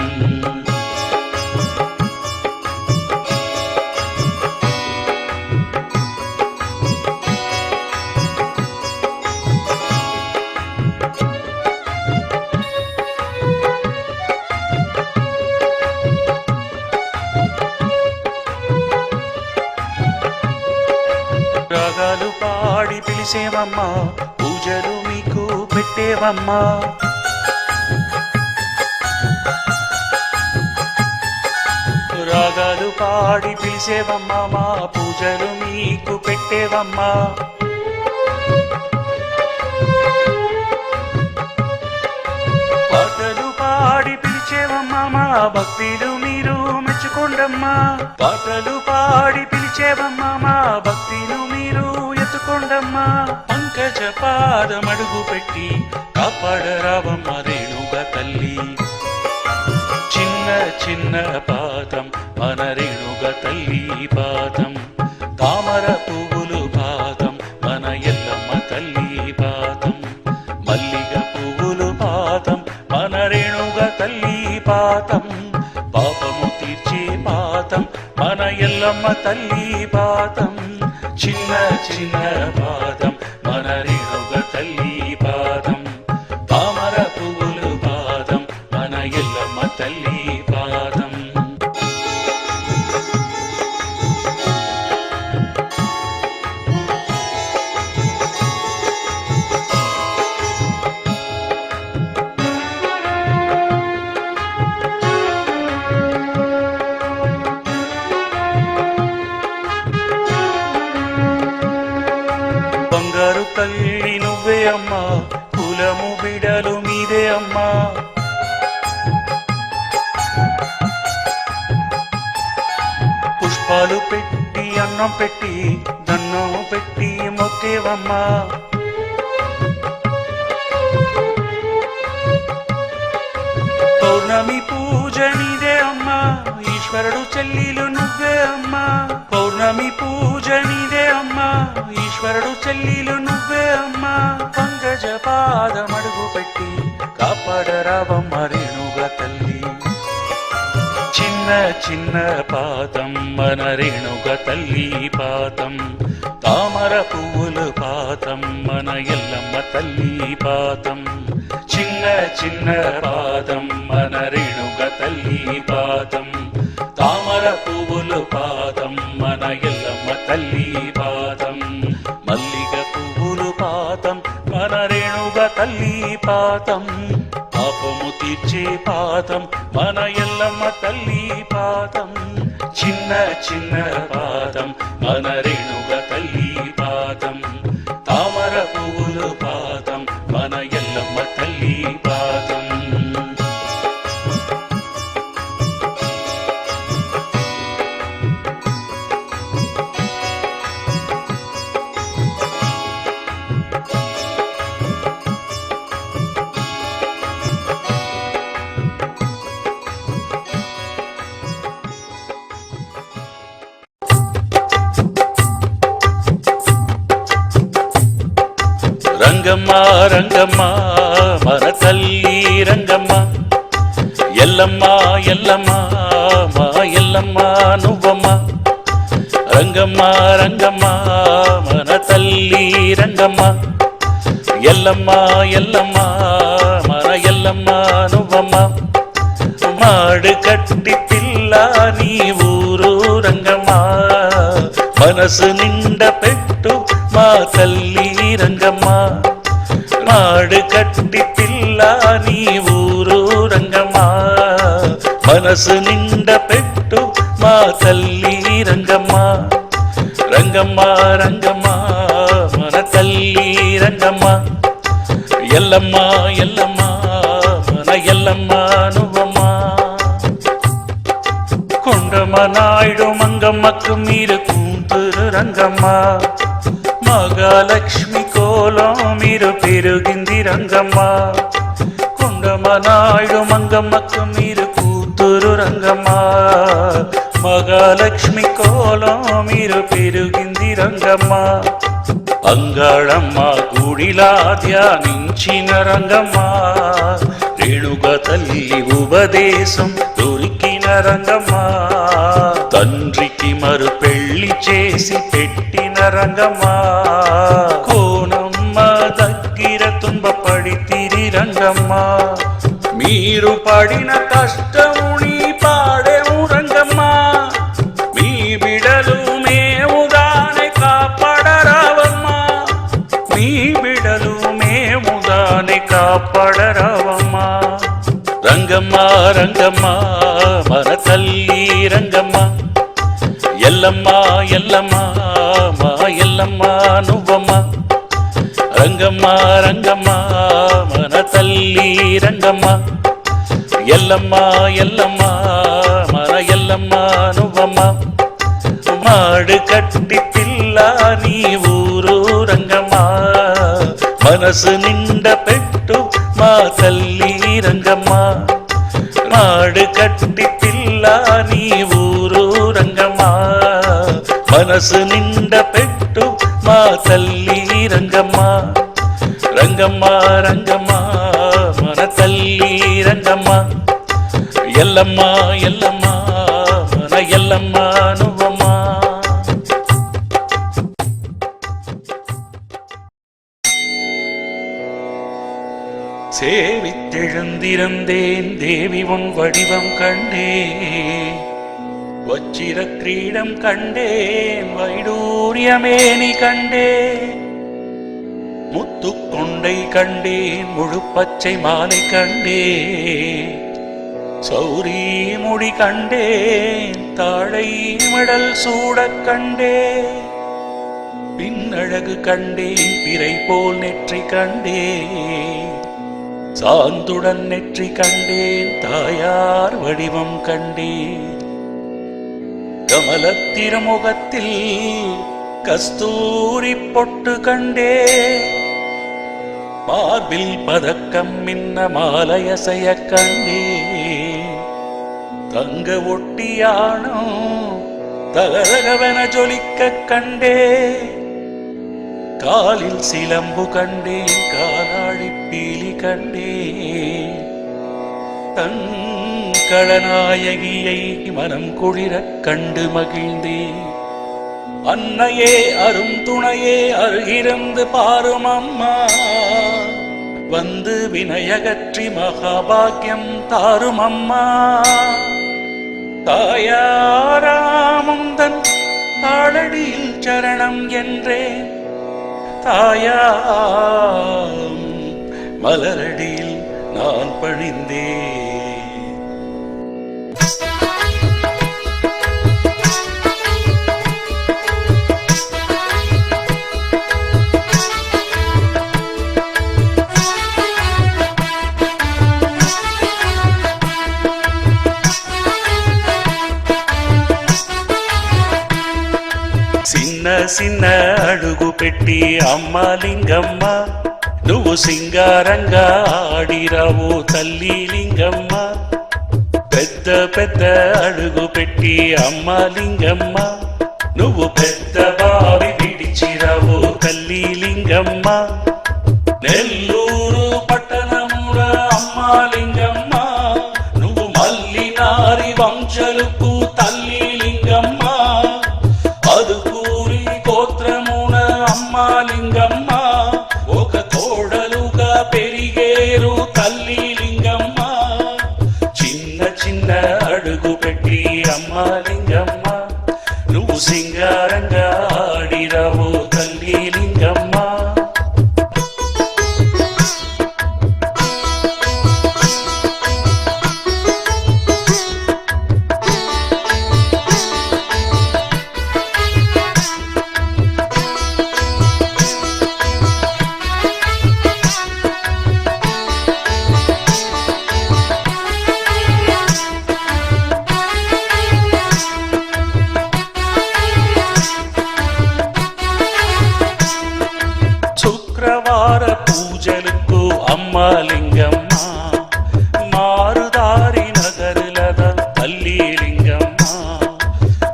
రాగాలు పాడి పిలిసేవమ్మా, పూజలు మీకు పెట్టేవమ్మా. రాగాలు పాడి పిలిసేవమ్మా, మా పూజలు మీకు పెట్టేవమ్మా. పాటలు పాడి పిలిచేవమ్మా, మా భక్తిలు మీరు మెచ్చుకోండమ్మా. పాటలు పాడి పిలిచేవమ్మా, మా భక్తిలు మీరు ఎత్తుకోండమ్మా. పంకజ పాదమడుగు పెట్టి కాపాడరావమ్మ రేణుగ తల్లి. చిన్న చిన్న పాదం మన రేణుగ తల్లి పాదం తామర పువ్వులు పాదం మన ఎల్లమ్మ తల్లి పాదం మల్లిగ పువ్వులు పాదం మన రేణుగ తల్లి పాదం పాపము తీర్చే పాదం మన ఎల్లమ్మ తల్లి పాదం చిన్న చిన్న పాదం మన రేణుగ తల్లి పాదం తామర పువ్వులు పాదం మన ఎల్లమ్మ తల్లి పాదం బంగారు తల్లి నువ్వే అమ్మా కులము బిడలు మీదే అమ్మా పుష్పాలు పెట్టి అన్నం పెట్టి దన్నం పెట్టి మొక్కేవమ్మా పౌర్ణమి పూజ నీదే అమ్మా ఈశ్వరుడు చెల్లిలు నువ్వే అమ్మా పౌర్ణమి పూజ నీదే అమ్మా ఈశ్వరుడు చెల్లిలు నువ్వే అమ్మా పంకజ పాదమడుగు పెట్టి కాపాడరావమ్మ రేణుగ తల్లి చిన్న చిన్న పాదం మన రేణుగ తల్లి పాదం తామర పువ్వులు పాదం మన ఎల్లమ్మ తల్లి పాదం చిన్న చిన్న పాదం మన రేణుగ తల్లి పాదం తామర పువ్వులు పాదం మన ఎల్లమ్మ తల్లి పాదం మల్లిగ పువ్వులు పాదం మన రేణుగ తల్లి పాదం పాపము తీర్చే పాదం మన ఎల్లమ్మ తల్లి పాదం చిన్న చిన్న పాదం మన రేణుగ తల్లి పాదం తామర పువ్వులు పాదం మన ఎల్లమ్మ తల్లి పాదం రంగమ్మ రంగమ్మ మన తల్లి రంగమ్మ ఎల్లమ్మ ఎల్లమ్మ మా ఎల్లమ్మ నువ్వమ్మ రంగమ్మ రంగమ్మ మన తల్లి రంగమ్మ ఎల్లమ్మ ఎల్లమ్మ మన ఎల్లమ్మ నువ్వమ్మ మాడు కట్టి పిల్ల నీ ఊరు రంగమ్మ మనసు నిండ పెట్టు మా తల్లి రంగమ్మ మాడు కట్టి పిల్ల నీ ఊరు రంగమ్మ మనసు నిండ పెట్టు మా తల్లి రంగమ్మ రంగమ్మ రంగమ్మ మన తల్లి రంగమ్మ ఎల్లమ్మ ఎల్లమ్మ మన ఎల్లమ్మ నువ్వమ్మ కొండమ నాయుడు మంగమ్మకు మీరు కూతురు రంగమ్మ మహాలక్ష్మి కోలం మీరు పెరిగింది రంగమ్మ కొండమ నాయుడు మంగమ్మకు మీరు కూతురు రంగమ్మ మహాలక్ష్మి కోలం మీరు పెరిగింది రంగమ్మ అంగాళమ్మ గుడిలా ధ్యానించిన రంగమ్మ రేణుగ తల్లి ఉపదేశం దొరికిన రంగమ్మ తండ్రికి మరు పెళ్లి చేసి పెట్టిన రంగమ్మ కోనమ్మ దగ్గర తుంబ పడితిరి రంగమ్మ మీరు పడిన కష్టముని పాడేము రంగమ్మ మీ బిడలు మేముగానే కాపాడరావమ్మ మీ బిడలు మేముగానే కాపాడరావమ్మ రంగమ్మ రంగమ్మ మన తల్లి రంగమ్మ ఎల్లమ్మ ఎల్లమ్మ మా ఎల్లమ్మ నువ్వమ్మ రంగమ్మ రంగమ్మ మన తల్లి రంగమ్మ ఎల్లమ్మ ఎల్లమ్మ మన ఎల్లమ్మ నువ్వమ్మ మాడు కట్టి పిల్ల నీ ఊరు రంగమ్మ మనసు నిండ పెట్టు మా తల్లి రంగమ్మ మాడు కట్టి పిల్ల నీ ఊరు మనసు నిండ పెట్టు మా తల్లి రంగమ్మ. రంగమ్మ రంగమ్మ మన తల్లి రంగమ్మ. ఎల్లమ్మ ఎల్లమ్మ మన ఎల్లమ్మ నువ్వమ్మ. சேவித்தெழுந்திருந்தேன் தேவி உன் வடிவம் கண்டேன். வச்சிர கிரீடம் கண்டேன், வைடூரியமேனி கண்டேன். முத்துக்கொண்டை கண்டேன், முழு பச்சை மாலை கண்டேன். சௌரி முடி கண்டேன், தாழை மடல் சூடக் கண்டேன். பின்னழகு கண்டேன், பிறை போல் நெற்றி கண்டேன். சாந்துடன் நெற்றி கண்டேன், தாயார் வடிவம் கண்டேன். கமலத்திருமுகத்தில் கஸ்தூரி பொட்டு கண்டேன். மார்பில் பதக்கம் மின்ன மாலையசைய கண்டேன். தங்க ஒட்டியானும் தகதகவென ஜொலிக்க கண்டேன். காலில் சிலம்பு கண்டேன், காலாழி பீலி கண்டேன். தன் களநாயகியை மனம் குளிரக் கண்டு மகிழ்ந்தேன். அன்னையே அரும் துணையே அருகிருந்து பாரும் அம்மா. வந்து வினயகற்றி மகாபாகியம் தாரும் அம்மா. தாயாராமுந்தன் தாளடியில் சரணம் என்றேன். தாயாம் மலரடியில் நான் பணிந்தேன். చిన్న చిన్న అడుగు పెట్టి అమ్మ లింగమ్మ, నువ్వు సింగారంగా ఆడిరావు తల్లి లింగమ్మ. పెద్ద పెద్ద అడుగు పెట్టి అమ్మ లింగమ్మ, నువ్వు పెద్ద బావి విడిచిరావు తల్లి లింగమ్మ. నెల్లూరు పట్టణముల అమ్మ లింగమ్మ, నువ్వు మల్లి నారి వంశలుకు తల్లి లింగమ్మ. అదుకూరి గోత్రమున అమ్మ లింగమ్మ, ఒక తోడలుగా పెరిగేరు తల్లి లింగమ్మ. చిన్న చిన్న అడుగు పెట్టి అమ్మ లింగమ్మ, నువ్వు సింగారంగా ఆడిరావు తల్లి లింగమ్మ. శుక్రవార పూజలకు అమ్మ లింగమ్మ, మారుదారి నగరులద తల్లి లింగమ్మ.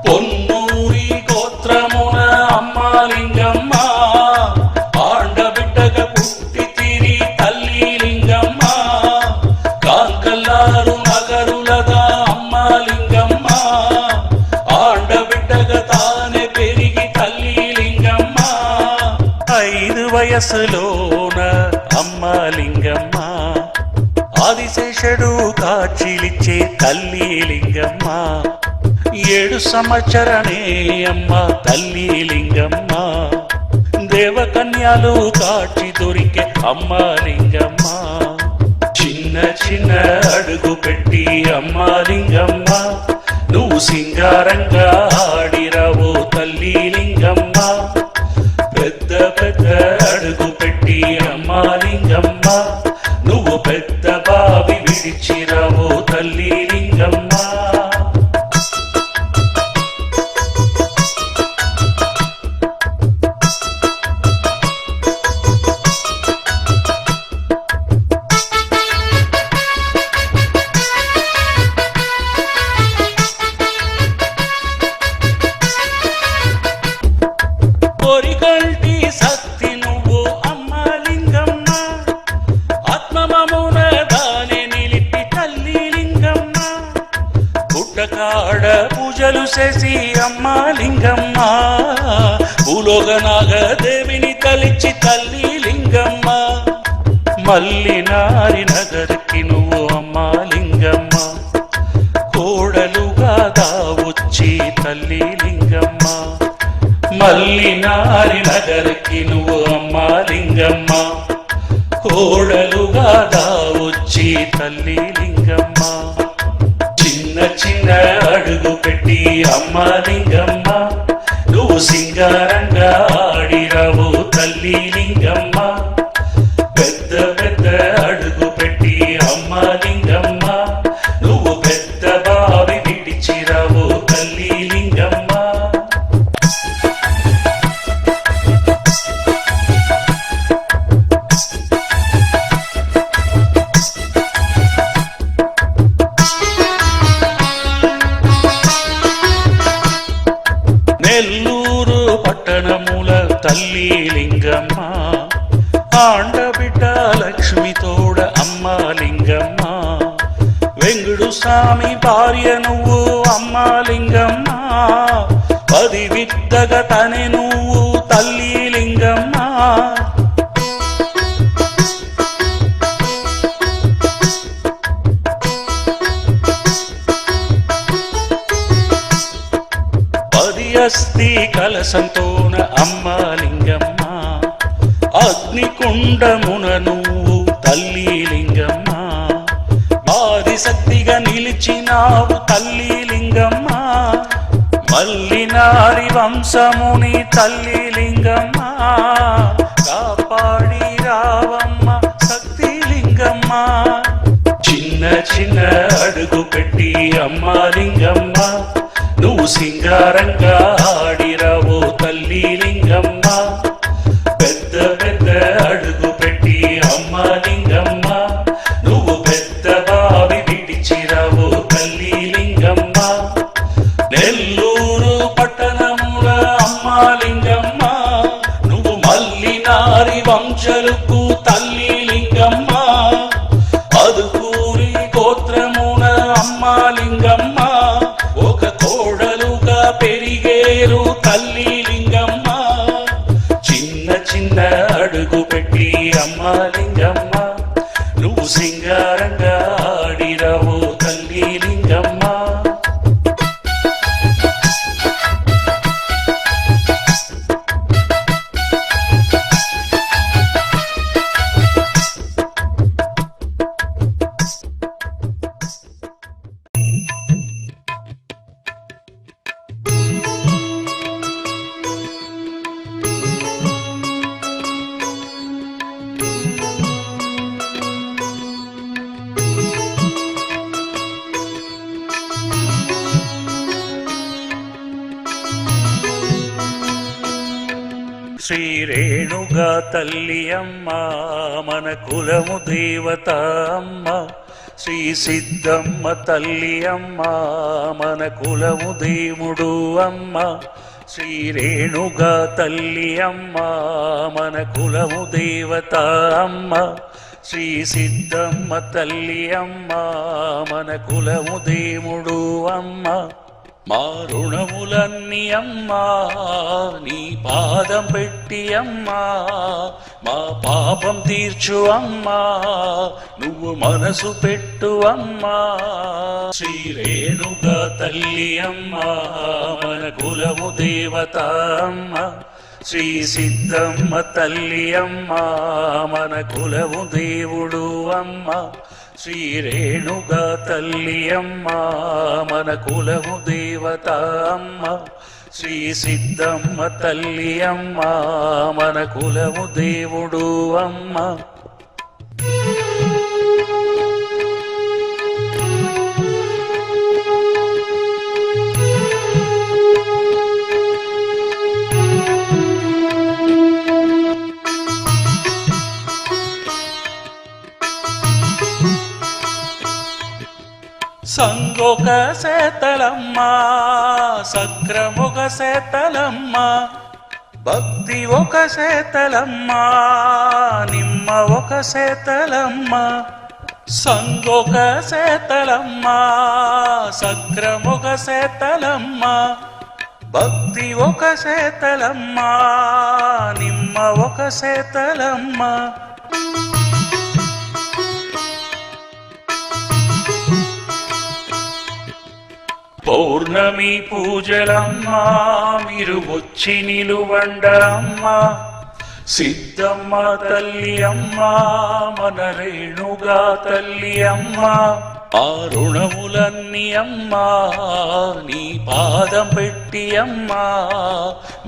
పొన్నూరి గోత్రమున అమ్మ లింగమ్మ, ఆండబిడ్డగా పుట్టి తిరి తల్లి లింగమ్మ. కాంకల్లారు నగరులద అమ్మ లింగమ్మ, ఆండబిడ్డగా తానే పెరిగి తల్లి లింగమ్మ. 5 వయసులోన అమ్మ లింగమ్మ, ఆదిశేషుడు కాచిలిచ్చే తల్లి లింగమ్మ. 7 సంవత్సరమే అమ్మ తల్లి లింగమ్మ, దేవకన్యాలు కాచి దొరికే అమ్మ లింగమ్మ. చిన్న చిన్న అడుగు పెట్టి అమ్మ లింగమ్మ, నువ్వు సింగారంగా ఆడిరావు తల్లి లింగమ్మ. పెద్ద పెద్ద అడుగు పెట్టి అమ్మ లింగమ్మ, నువ్వు పెద్ద బావి విడిచిరావు తల్లి లింగమ్మ. భూలోకనాగదేవిని తలిచి తల్లి లింగమ్మ, మల్లినారి నగరికి నువ్వు అమ్మా లింగమ్మ, కోడలుగా దావొచ్చి తల్లి లింగమ్మ, మల్లినారి నగరికి నువ్వు అమ్మా లింగమ్మ, కోడలుగా దావొచ్చి తల్లి లింగమ్మ, చిన్న చిన్న అడుగు పెట్టి అమ్మా లింగమ్మ, నువ్వు సింగారంగా ఆడిరావు తల్లి లింగమ్మ, పెద్ద పెద్ద అడుగు పెట్టి అమ్మా లింగమ్మ, నువ్వు పెద్ద బావి విడిచిరావు తల్లి లింగమ్మ. నెల్లూరు పట్టణముల తల్లి లింగమ్మ, ఆండబిడ్డ లక్ష్మి తోడ అమ్మ లింగమ్మ, వెంగుడు స్వామి భార్య నువ్వు అమ్మ లింగమ్మ, పది విద్దగ తనే నువ్వు తల్లి లింగమ్మ, అస్థి కలసంతోన అమ్మ లింగమ్మ, అగ్నికుండమున నువ్వు తల్లి లింగమ్మ, ఆదిశక్తిగా నిలిచినావు తల్లి లింగమ్మ, మల్లినారి వంశముని తల్లి లింగమ్మ, కాపాడి రావమ్మ శక్తి లింగమ్మ, చిన్న చిన్న అడుగు పెట్టి అమ్మ లింగమ్మ, నువ్వు సింగారంగా ఆడిరావు తల్లి లింగమ్మ, పెద్ద పెద్ద అడుగు పెట్టి అమ్మ లింగమ్మ, నువ్వు పెద్ద బావి విడిచిరావు తల్లి లింగమ్మ, నెల్లూరు పట్టణముల అమ్మ లింగమ్మ, నువ్వు మల్లినారి వంశలకు తల్లి లింగమ్మ, అదుకూరి గోత్రమున అమ్మ లింగమ్మ, ఒక కోడలుగా పెరిగేరు తల్లి లింగమ్మ, చిన్న చిన్న అడుగు పెట్టి అమ్మ లింగమ్మ, నువ్వు సింగారంగా ఆడిరావు తల్లి లింగమ్మ. శ్రీ రేణుగా తల్లి అమ్మ, మన కులము దేవత అమ్మ, శ్రీ సిద్ధమ్మ తల్లి అమ్మ, మన కులము దేవుడు అమ్మ, శ్రీ రేణుగా తల్లి అమ్మ, మన కులము దేవత అమ్మ, శ్రీ సిద్ధమ్మ తల్లి అమ్మ, మన కులము దేవుడు అమ్మ, మా రుణములన్నీ అమ్మా నీ పాదం పెట్టి అమ్మా, మా పాపం తీర్చు అమ్మా నువ్వు మనసు పెట్టు అమ్మా, శ్రీ రేణుగా తల్లి అమ్మా, మన కులము దేవత అమ్మ, శ్రీ సిద్ధమ్మ తల్లి అమ్మా, మన కులము దేవుడు అమ్మ, శ్రీ రేణుగా తల్లి అమ్మ, మన కులము దేవత అమ్మ, శ్రీ సిద్ధమ్మ తల్లి అమ్మ, మన కులము దేవుడు అమ్మ. సంగొక సేతలమ్మ, సక్రముగ సేతలమ్మ, భక్తి ఒక సేతలమ్మ, నిమ్మ ఒక సేతలమ్మ, సంగొక సేతలమ్మ, సక్రముగ సేతలమ్మ, భక్తి ఒక సేతలమ్మ, నిమ్మ ఒక సేతలమ్మ. పౌర్ణమి పూజలమ్మా మీరు వచ్చి నిలువండమ్మ. సిద్ధమ్మ తల్లి అమ్మ, మన రేణుగా తల్లి అమ్మ. ఆ రుణములన్నీ అమ్మా నీ పాదం పెట్టి అమ్మా,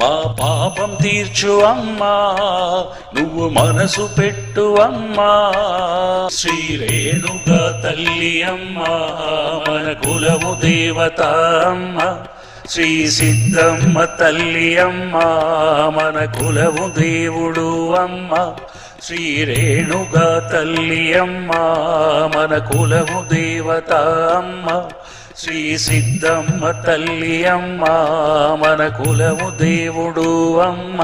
మా పాపం తీర్చు అమ్మా, నువ్వు మనసు పెట్టు అమ్మా. శ్రీ రేణుగా తల్లి అమ్మా, మన కులము దేవత అమ్మ. శ్రీ సిద్ధమ్మ తల్లి అమ్మ, మన కులము దేవుడు అమ్మ. శ్రీ రేణుగా తల్లి అమ్మ, మన కులము దేవత అమ్మ. శ్రీ సిద్ధమ్మ తల్లి అమ్మ, మన కులము దేవుడు అమ్మ.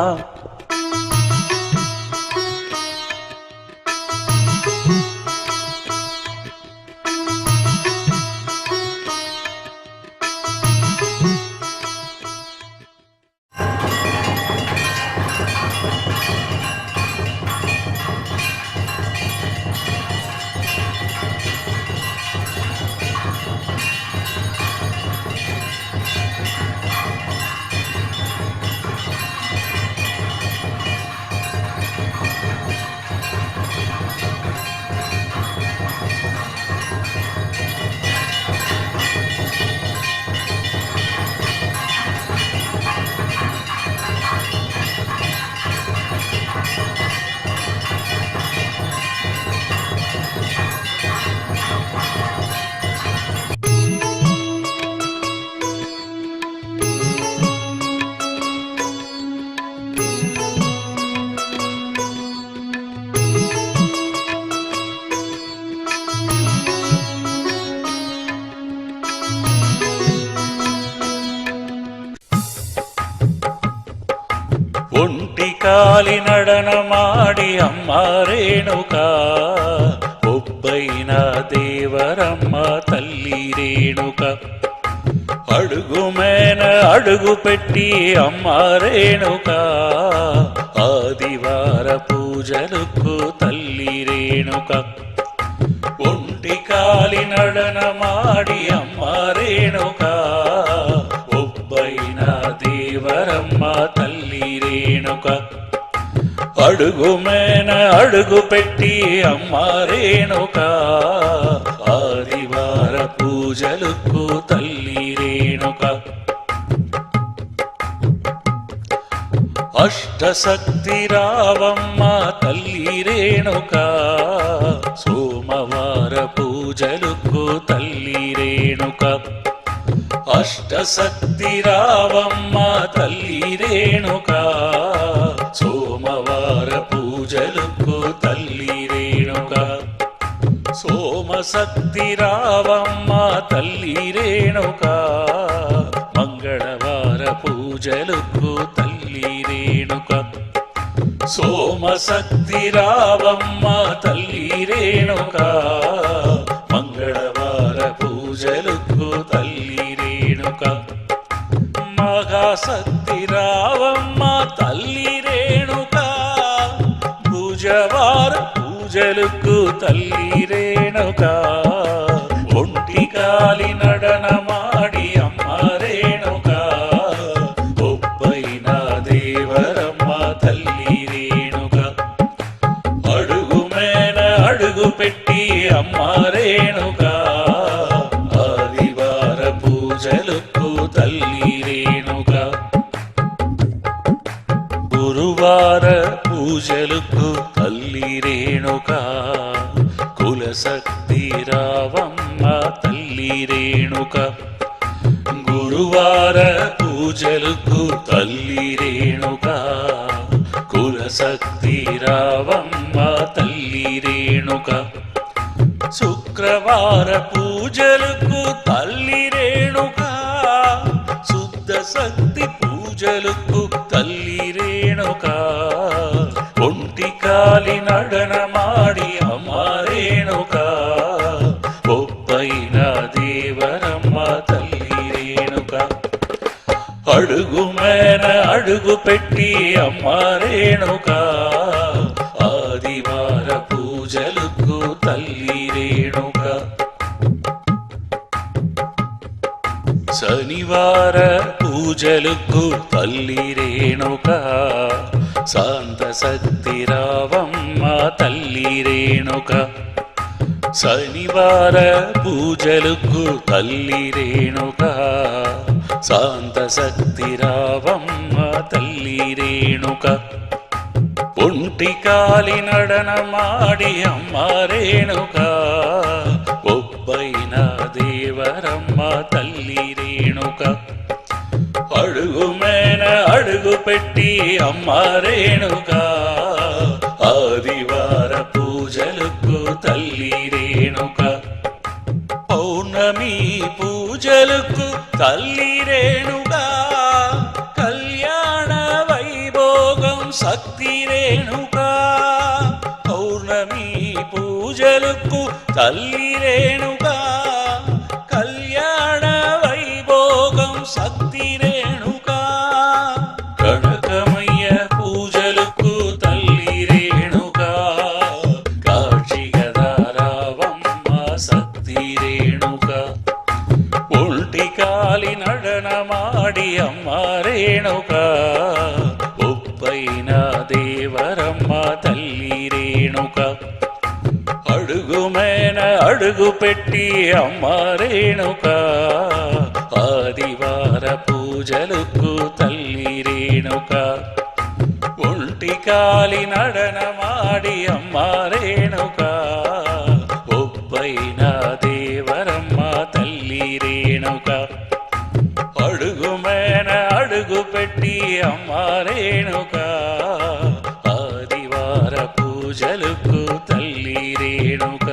ఒంటి కాలి నడనమాడి అమ్మ రేణుకా, ఒబ్బైన దేవరమ్మ తల్లి రేణుక. అడుగు మేన అడుగు పెట్టి అమ్మ రేణుక, ఆదివార పూజలకు తల్లి రేణుక. ఒంటి కాలి నడనమాడి అమ్మ రేణుక, ఒబ్బైన దేవరమ్మ తల్లి రేణుక. అడుగు మేన అడుగు పెట్టి అమ్మ రేణుక, ఆదివార పూజలకు తల్లి రేణుక. అష్టశక్తి రావమ్మ తల్లి రేణుక, సోమవార పూజలకు తల్లి రేణుక. అష్టశక్తి రావమ్మ తల్లి రేణుక, సోమవార పూజలకు తల్లి రేణుక. సోమశక్తి రావమ్మ తల్లి రేణుక, మంగళవార పూజలకు తల్లి రేణుక. సోమశక్తి రావమ్మ తల్లి రేణుక, మంగళవార పూజలకు తల్లి రేణుక. మహాశక్తి రావమ్మ తల్లి రేణుక, బుధవార పూజలకు తల్లి రేణుక. ఒంటి కాలి నడనమాడి అమ్మ రేణుక, ఒబ్బైన దేవరమ్మ తల్లి రేణుక. అడుగు మేన అడుగు పెట్టి అమ్మ రేణుక, ఆదివార పూజలకు తల్లి రేణుక. గురువార పూజలకు తల్లి రేణుక, కులశక్తి రావమ్మ తల్లి రేణుక. గురువార పూజలకు తల్లి రేణుక, కులశక్తి రావమ్మ తల్లి రేణుక. శుక్రవార పూజలకు తల్లి రేణుక, శుద్ధ శక్తి పూజలకు తల్లి రేణుక. ఒంటి కాలి నడనమాడి అమ్మ రేణుక, ఒబ్బైన దేవరమ్మ తల్లి రేణుక. అడుగు అడుగు పెట్టి అమ్మ రేణుక ఆదివార పూజలకు తల్లి రేణుక శనివార పూజలకు తల్లి రేణుక శాంత శక్తి రావమ్మ తల్లి రేణుక శనివార పూజలకు తల్లి రేణుక శాంత శక్తి రావమ్మ తల్లి రేణుక ఒంటి కాలి నడనమాడి అమ్మ రేణుక ఒబ్బైన దేవరమ్మ తల్లి రేణుక అడుగు మేన అడుగు పెట్టి అమ్మ రేణుక ఆదివార పూజలకు తల్లి రేణుక పౌర్ణమి పూజలకు తల్లి రేణుక కళ్యాణ వైభోగం శక్తి రేణుక పౌర్ణమి పూజలకు తల్లి రేణుక కళ్యాణ వైభోగం శక్తి రేణుక కనకమయ్య పూజలకు తల్లి రేణుక కాశీగదారావమ్మ శక్తి రేణుక ఒంటి కాలి నడనమాడి అమ్మ రేణుక ఒప్పైన దేవరమ్మ తల్లి రేణుక అడుగు మేన అడుగు పెట్టి అమ్మ రేణుక ఆదివార పూజలకు తల్లి రేణుక ఒంటి కాలి నడనమాడి అమ్మ రేణుక ఒప్పైన దేవరమ్మ తల్లి రేణుక అడుగు మేన అడుగు పెట్టి అమ్మ రేణుక ఆదివార పూజలకు తల్లి రేణుక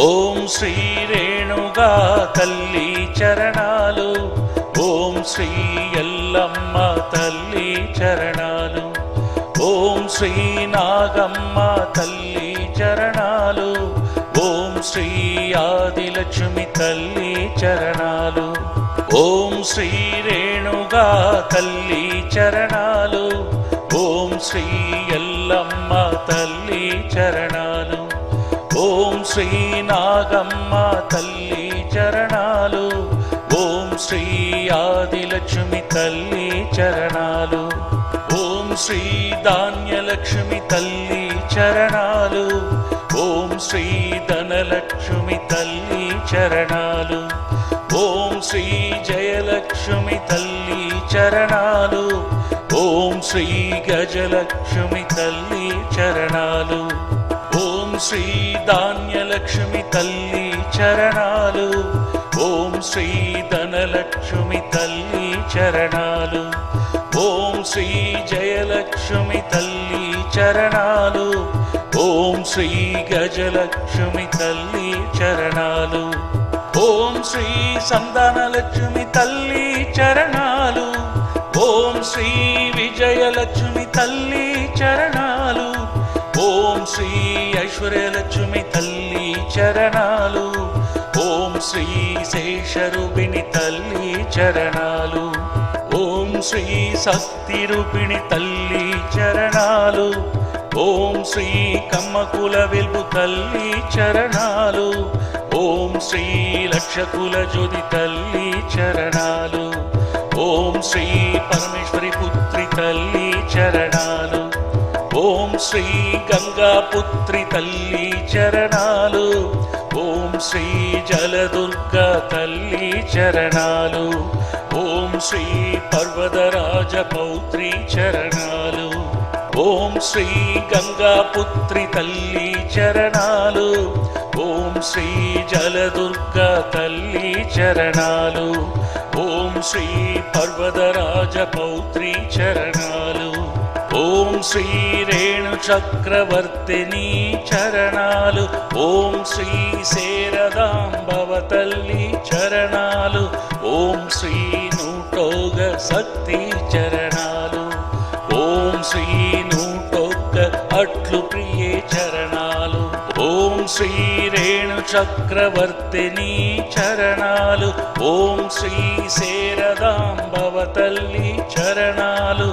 ఓం శ్రీ రేణుగా తల్లి చరణాలు ఓం శ్రీ ఎల్లమ్మ తల్లి చరణాలు ఓం శ్రీ నాగమ్మ తల్లి చరణాలు ఓం శ్రీ ఆదిలక్ష్మి తల్లి చరణాలు ఓం శ్రీ రేణుగా తల్లి చరణాలు ఓం శ్రీ ఎల్లమ్మ తల్లి చరణాలు ఓం శ్రీ నాగమ్మ తల్లి చరణాలు ఓం శ్రీ ఆదిలక్ష్మి తల్లి చరణాలు ఓం శ్రీ ధాన్యలక్ష్మి తల్లి చరణాలు ఓం శ్రీ ధనలక్ష్మి తల్లి చరణాలు ఓం శ్రీ జయలక్ష్మి తల్లి చరణాలు ఓం శ్రీ గజలక్ష్మి తల్లి చరణాలు ఓం శ్రీ ధాన్యలక్ష్మి తల్లి చరణాలు ఓం శ్రీ ధనలక్ష్మి తల్లి చరణాలు ఓం శ్రీ జయలక్ష్మి తల్లి చరణాలు ఓం శ్రీ గజలక్ష్మి తల్లి చరణాలు ఓం శ్రీ సంతానలక్ష్మి తల్లి చరణాలు ఓం శ్రీ విజయలక్ష్మి తల్లి చరణాలు ఓం శ్రీ ఐశ్వర్యలక్ష్మి తల్లి చరణాలు ఓం శ్రీ శేషరూపిణి తల్లి చరణాలు ఓం శ్రీ శక్తి రూపిణి తల్లి చరణాలు ఓం శ్రీ కమ్మకుల వెల్పు తల్లి చరణాలు ఓం శ్రీ లక్షకుల జ్యోతి తల్లి చరణాలు ఓం శ్రీ పరమేశ్వరి పుత్రి తల్లి చరణాలు ఓం శ్రీ గంగాపుత్రి తల్లి చరణాలు ఓం శ్రీ జలదుర్గ తల్లి చరణాలు ఓం శ్రీ పర్వతరాజ పౌత్రి చరణాలు ఓం శ్రీ గంగాపుత్రి తల్లి చరణాలు ఓం శ్రీ జలదుర్గ తల్లి చరణాలు ఓం శ్రీ పర్వతరాజ పౌత్రి చరణాలు ఓం శ్రీ రేణు చక్రవర్తిని చరణాలు ఓం శ్రీ శారదాంబవ తల్లి చరణాలు ఓం శ్రీ నూటోగ శక్తి చరణాలు ఓం శ్రీ నూటొక్క అట్ల అట్లు ప్రియే చరణాలు. ఓం శ్రీ రేణు చక్రవర్తిని చరణాలు. ఓం శ్రీ శారదాంబవ తల్లి చరణాలు.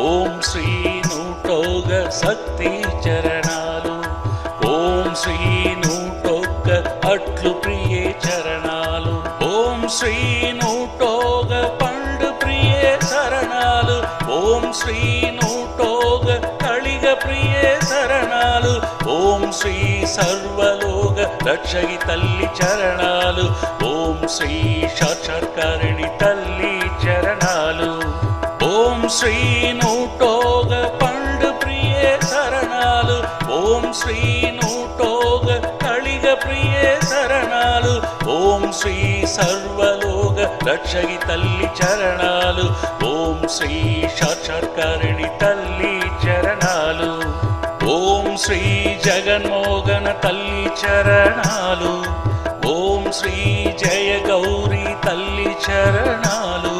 ఓం శ్రీ నూటోగ శక్తి చరణాలు. ఓం శ్రీ నూటొక్క అట్లు ప్రియే చరణాలు. ఓం శ్రీ నూటోగ పండు ప్రియే శరణాలు. ఓం శ్రీ నూటోగ కళిగ ప్రియే శరణాలు. ఓం శ్రీ సర్వలోక రక్షగి తల్లి చరణాలు. ఓం శ్రీ సాక్షాత్కారిణి తల్లి చరణాలు. ఓం శ్రీ నూటోగ పండు ప్రియే శరణాలు. ఓం శ్రీ నూటోగ కళిగ ప్రియే శరణాలు. ఓం శ్రీ సర్వలోక రక్షగి తల్లి చరణాలు. ఓం శ్రీ సాక్షాత్కారిణి తల్లి చరణాలు. ఓం శ్రీ జగన్మోహన తల్లి చరణాలు. ఓం శ్రీ జయ గౌరీ తల్లి చరణాలు.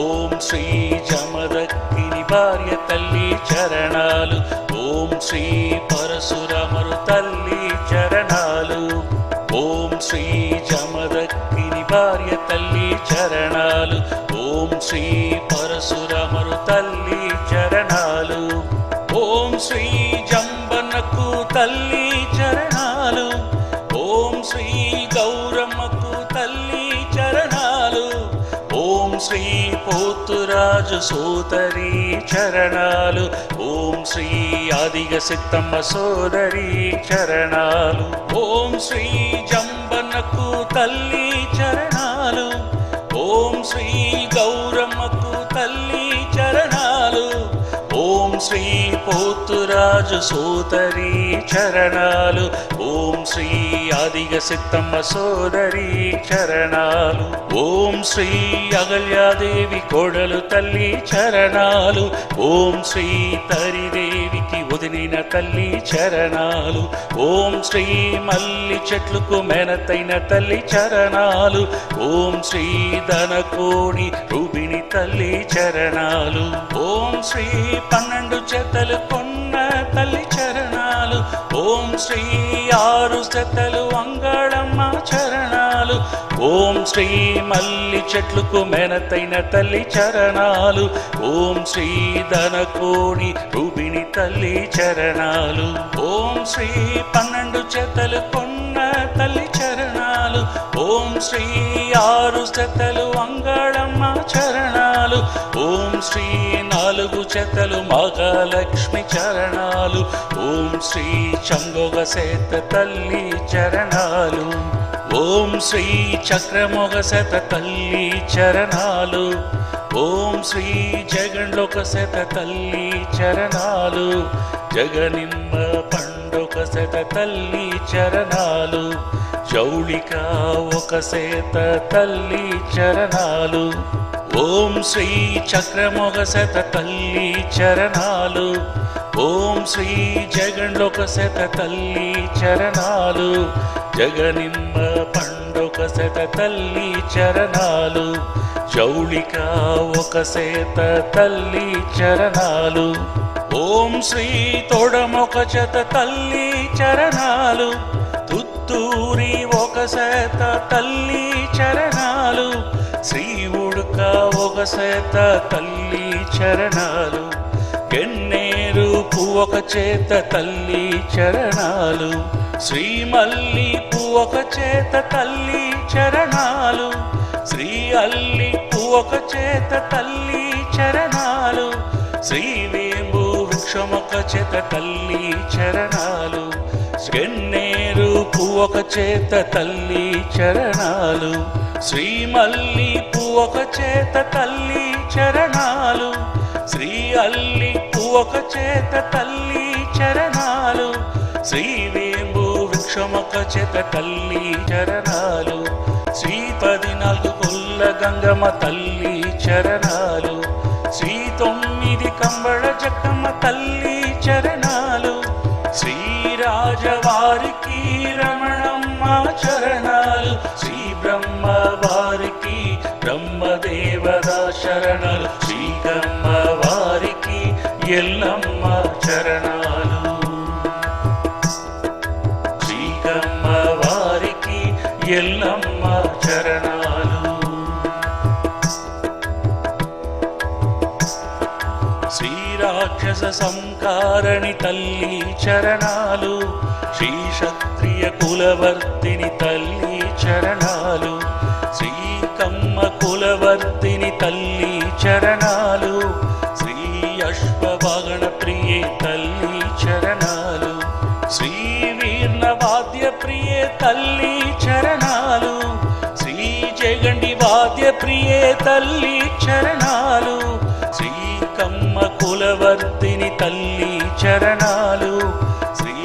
ఓం శ్రీ జమదగ్ని భార్య తల్లి చరణాలు. ఓం శ్రీ పరశురామరు తల్లి చరణాలు. ఓం శ్రీ జమదగ్ని భార్య తల్లి చరణాలు. ఓం శ్రీ పరశురామరు తల్లి చరణాలు. ఓం శ్రీ జంబనకు తల్లి చరణాలు. ఓం శ్రీ గౌరమ్మకు తల్లి చరణాలు. ఓం శ్రీ పోతురాజు సోదరి చరణాలు. ఓం శ్రీ ఆదిగ సిత్తమ్మ సోదరి చరణాలు. ఓం శ్రీ జంబనకు తల్లి చరణాలు. ఓం శ్రీ గౌరమ్మకు తల్లి చరణాలు. ఓం శ్రీ పోతురాజు సోదరి చరణాలు. ఓం శ్రీ ఆదిగ సిత్తమ్మ సోదరి చరణాలు. ఓం శ్రీ అగల్యాదేవి కోడలు తల్లి చరణాలు. ఓం శ్రీ తరిదేవికి వదిలిన తల్లి చరణాలు. ఓం శ్రీ మల్లి చెట్లకు మేనతైన తల్లి చరణాలు. ఓం శ్రీ ధనకోడి రూపిణి తల్లి చరణాలు. ఓం శ్రీ 12 జతలు కొన్న తల్లి చరణాలు. ఓం శ్రీ 6 జతలు అంగాళమ్మ చరణాలు. ఓం శ్రీ మల్లి చెట్లకు మేనతైన తల్లి చరణాలు. ఓం శ్రీ ధనకోడి రూపిణి తల్లి చరణాలు. ఓం శ్రీ 12 జతలు కొన్న తల్లి చరణాలు. ఓం శ్రీ 6 జతలు అంగాళమ్మ చరణాలు. ఓం శ్రీ 4 జతలు మహాలక్ష్మి చరణాలు. ఓం శ్రీ చంగోగ సేత తల్లి చరణాలు. ఓం శ్రీ చక్రమోగ శత తల్లి చరణాలు. ఓం శ్రీ జగన్లోక శత తల్లి చరణాలు. జగనిమ్మ పండొక శత తల్లి చరణాలు. జౌళిక ఒక శత తల్లి చరణాలు. ఓం శ్రీ చక్రమోగ శత తల్లి చరణాలు. ఓం శ్రీ జగన్లోక శత తల్లి చరణాలు. జగనిమ్మ పండొక శత తల్లి చరణాలు. జౌళిక ఒక శత తల్లి చరణాలు. ఓం శ్రీ తోడమొక శత తల్లి చరణాలు. తుత్తూరి ఒక శత తల్లి చరణాలు. శ్రీ ఉడుక ఒక శత తల్లి చరణాలు. గన్నేరు ఒక చేత తల్లి చరణాలు. శ్రీ మల్లి ఒక చేత తల్లి చరణాలు. శ్రీ అల్లి ఒక చేత తల్లి చరణాలు. శ్రీ వేంబు వృక్షమొక చేత తల్లి చరణాలు. గన్నేరు ఒక చేత తల్లి చరణాలు. శ్రీ మల్లి ఒక చేత తల్లి చరణాలు. శ్రీ అల్లి ఒక చేత తల్లి చరణాలు. శ్రీ వేంబు వృక్షమొక చేత తల్లి చరణాలు. శ్రీ 14 కొల్ల గంగమ్మ తల్లి చరణాలు. శ్రీ 9 కంబళ జక్కమ్మ తల్లి చరణాలు. శ్రీ రాజవారికి రమణమ్మ చరణాలు. శ్రీ బ్రహ్మ వారికి బ్రహ్మదేవద శరణాలు. శ్రీ బ్రహ్మ వారికి ఎల్లమ్మ చరణాలు. ఎల్లమ్మ చరణాలు. శ్రీరాక్షస సంకారణి తల్లి చరణాలు, శ్రీ క్షత్రియ కులవర్తిని తల్లి చరణాలు, శ్రీకమ్మ కులవర్తిని తల్లి చరణాలు, శ్రీ అశ్వవాహన ప్రియే తల్లి చరణాలు, శ్రీ వీర్ణవాద్య ప్రియే తల్లి చరణాలు, శ్రీ జగండి వాద్య ప్రియే తల్లి చరణాలు, శ్రీకమ్మ కులవర్తిని తల్లి చరణాలు, శ్రీ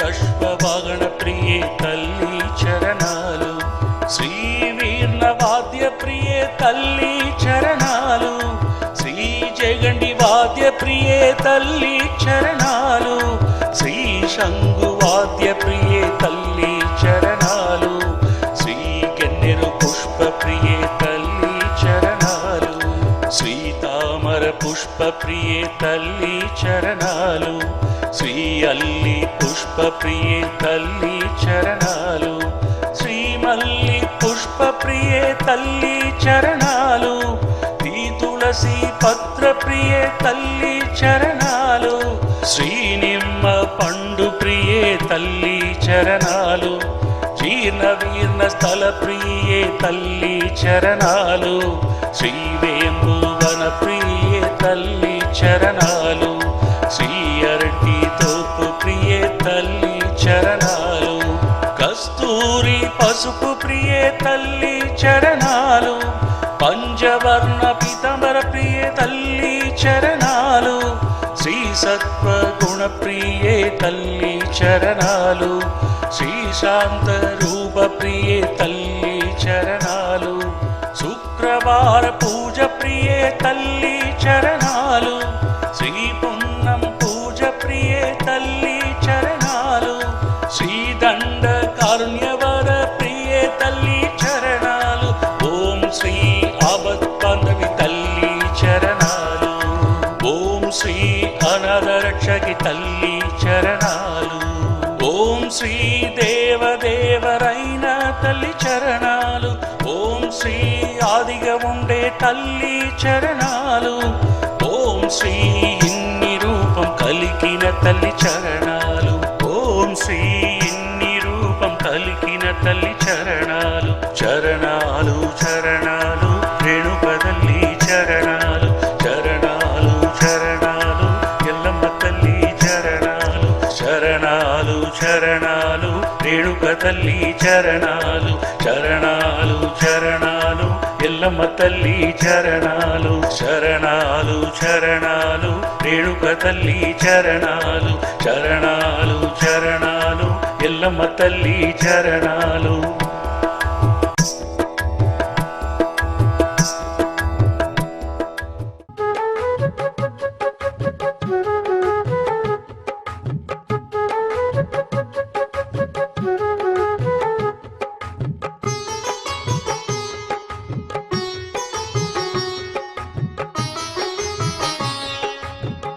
అశ్వవాహన ప్రియే తల్లి చరణాలు, శ్రీ వీర్ణవాద్య ప్రియే తల్లి చరణాలు, శ్రీ జగండి వాద్య ప్రియే తల్లి చరణాలు, శ్రీ శంగు వాద్య ప్రియే తల్లి చరణాలు, శ్రీ గన్నేరు పుష్ప ప్రియే తల్లి చరణాలు, శ్రీ తామర పుష్ప ప్రియే తల్లి చరణాలు, శ్రీ అల్లి పుష్ప ప్రియే తల్లి చరణాలు, శ్రీ మల్లి పుష్ప ప్రియే తల్లి చరణాలు, శ్రీ తులసి పత్ర ప్రియే తల్లి చరణాలు, శ్రీ నిమ్మ పండు ప్రియే తల్లి చరణాలు, జీర్ణ వీర్ణ స్థల ప్రియే తల్లి చరణాలు, శ్రీ వేంబువన ప్రియే తల్లి చరణాలు, శ్రీ అరటి తోపు ప్రియే తల్లి చరణాలు, కస్తూరి పసుపు ప్రియే తల్లి చరణాలు, పంచవర్ణ పీతాంబర ప్రియే తల్లి చరణాలు, శ్రీ సత్వ గుణ ప్రియే తల్లి చరణాలు, శ్రీ శాంత రూప ప్రియే తల్లి చరణాలు, శుక్రవార పూజ ప్రియే తల్లి చరణాలు, శ్రీ పున్నం పూజ ప్రియే తల్లి చరణాలు, శ్రీ దండ కారుణ్యవర ప్రియే తల్లి చరణాలు, ఓం శ్రీ ఆపద్బాంధవి తల్లి చరణాలు, ఓం శ్రీ అనాథరక్షకి తల్లి చరణాలు, ఓం శ్రీ దేవదేవరైన తల్లి చరణాలు, ఓం శ్రీ ఆదిగా ఉండే తల్లి చరణాలు, ఓం శ్రీ ఇన్ని రూపం కలిగిన తల్లి చరణాలు, ఓం శ్రీ ఇన్ని రూపం కలిగిన తల్లి చరణాలు, చరణాలు చరణాలు రేణుక తల్లి చరణాలు, చరణాలు చరణాలు ఎల్లమ్మ తల్లి చరణాలు, చరణాలు చరణాలు రేణుక తల్లి చరణాలు, చరణాలు చరణాలు ఎల్లమ్మ తల్లి చరణాలు, చరణాలు చరణాలు రేణుక తల్లి చరణాలు, చరణాలు చరణాలు ఎల్లమ్మ తల్లి చరణాలు.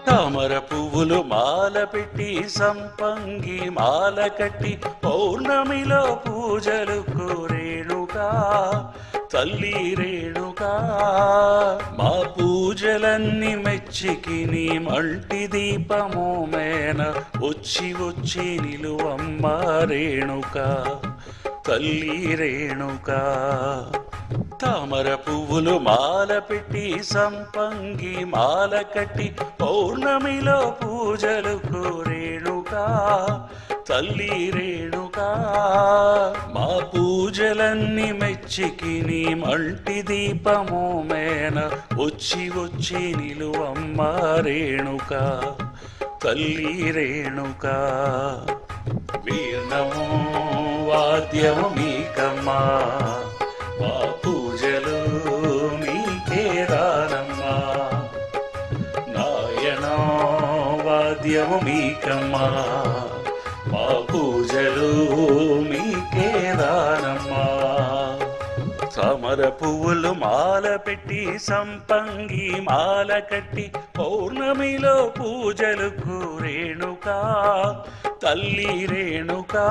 తామర పువ్వులు మాల పెట్టి సంపంగి మాల కట్టి పౌర్ణమిలో పూజలకు రేణుకా తల్లి రేణుకా, మా పూజలన్నీ మెచ్చికి నీ మంటి దీపము మేన వచ్చి వచ్చి నిలువమ్మ రేణుకా తల్లి రేణుకా. తామర పువ్వులు మాల పెట్టి సంపంగి మాల కట్టి పౌర్ణమిలో పూజలకు రేణుకా తల్లి రేణుకా, మా పూజలన్నీ మెచ్చికి నీ మంటి దీపము మేన వచ్చి వచ్చి నిలువమ్మ రేణుకా తల్లి రేణుకా. వీర్ణము వాద్యము మీకమ్మా, మా పూజలు మీకే దానమ్మా, నాయనో వాద్యము మీకమ్మా, మా పూజలు మీకే దానమ్మా. తామర తామర పువ్వులు మాల పెట్టి సంపంగి మాల కట్టి పౌర్ణమిలో పూజలకు రేణుకా తల్లి రేణుకా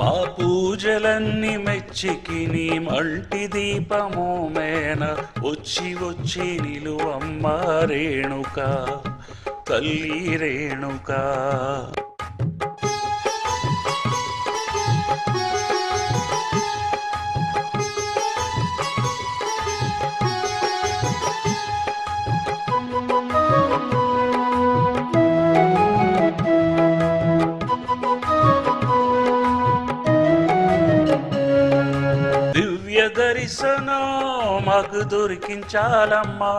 మా పూజలన్నీ మెచ్చికి నీ మంటి దీపము మేన వచ్చి వచ్చి నిలువమ్మ రేణుకా తల్లి రేణుకా. దివ్య దర్శనం మాకు దొరికించాలమ్మా,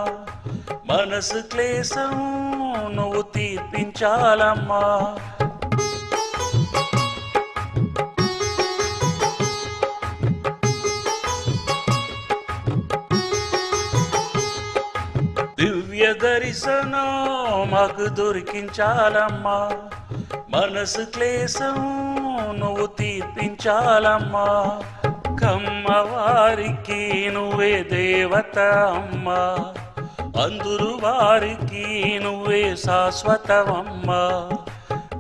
మనసు క్లేశం నువ్వు తీర్పించాలమ్మా. దివ్య దర్శనం మాకు దొరికించాలమ్మా, మనసు క్లేశం నువ్వు తీర్పించాలమ్మా. కమ్మవారికి నువ్వే దేవత అమ్మా, అందరు వారికి నువ్వే శాశ్వతమమ్మా.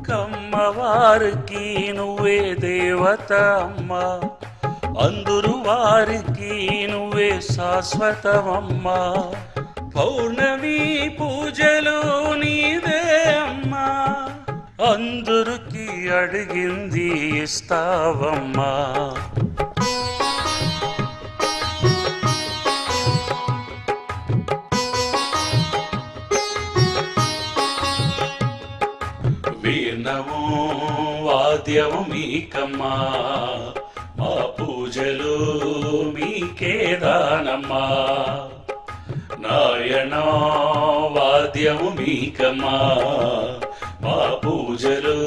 కమ్మవారికి నువ్వే దేవత అమ్మా, అందరు వారికి నువ్వే శాశ్వతమమ్మా. పౌర్ణమి పూజలు నీదే అమ్మా, అందరికి అడిగింది ఇస్తావమ్మా. వీణము వాద్యము మీకమ్మా, మా పూజలు మీకే దానమ్మా. నాయణ వాద్యము మీకమ్మా, మా పూజలు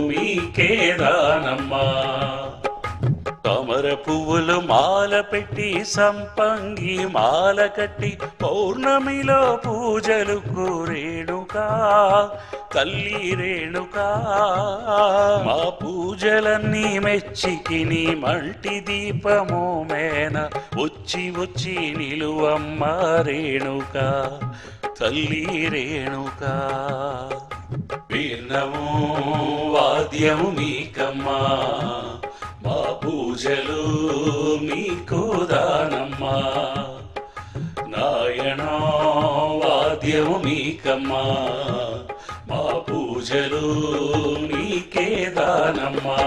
మీకే దానమ్మా. తామర పువ్వులు మాల పెట్టి సంపంగి మాల కట్టి పౌర్ణమిలో పూజలకు రేణుకా తల్లి రేణుకా మా పూజలన్నీ మెచ్చికి నీ మంటి దీపము మేన వచ్చి వచ్చి నిలువమ్మ రేణుకా తల్లి రేణుకా. వీణము వాద్యము మీకమ్మా, మా పూజలు మీకు దానమ్మా. నాయణ వాద్యము మీకమ్మా, మా పూజలు నీకే దానమ్మా.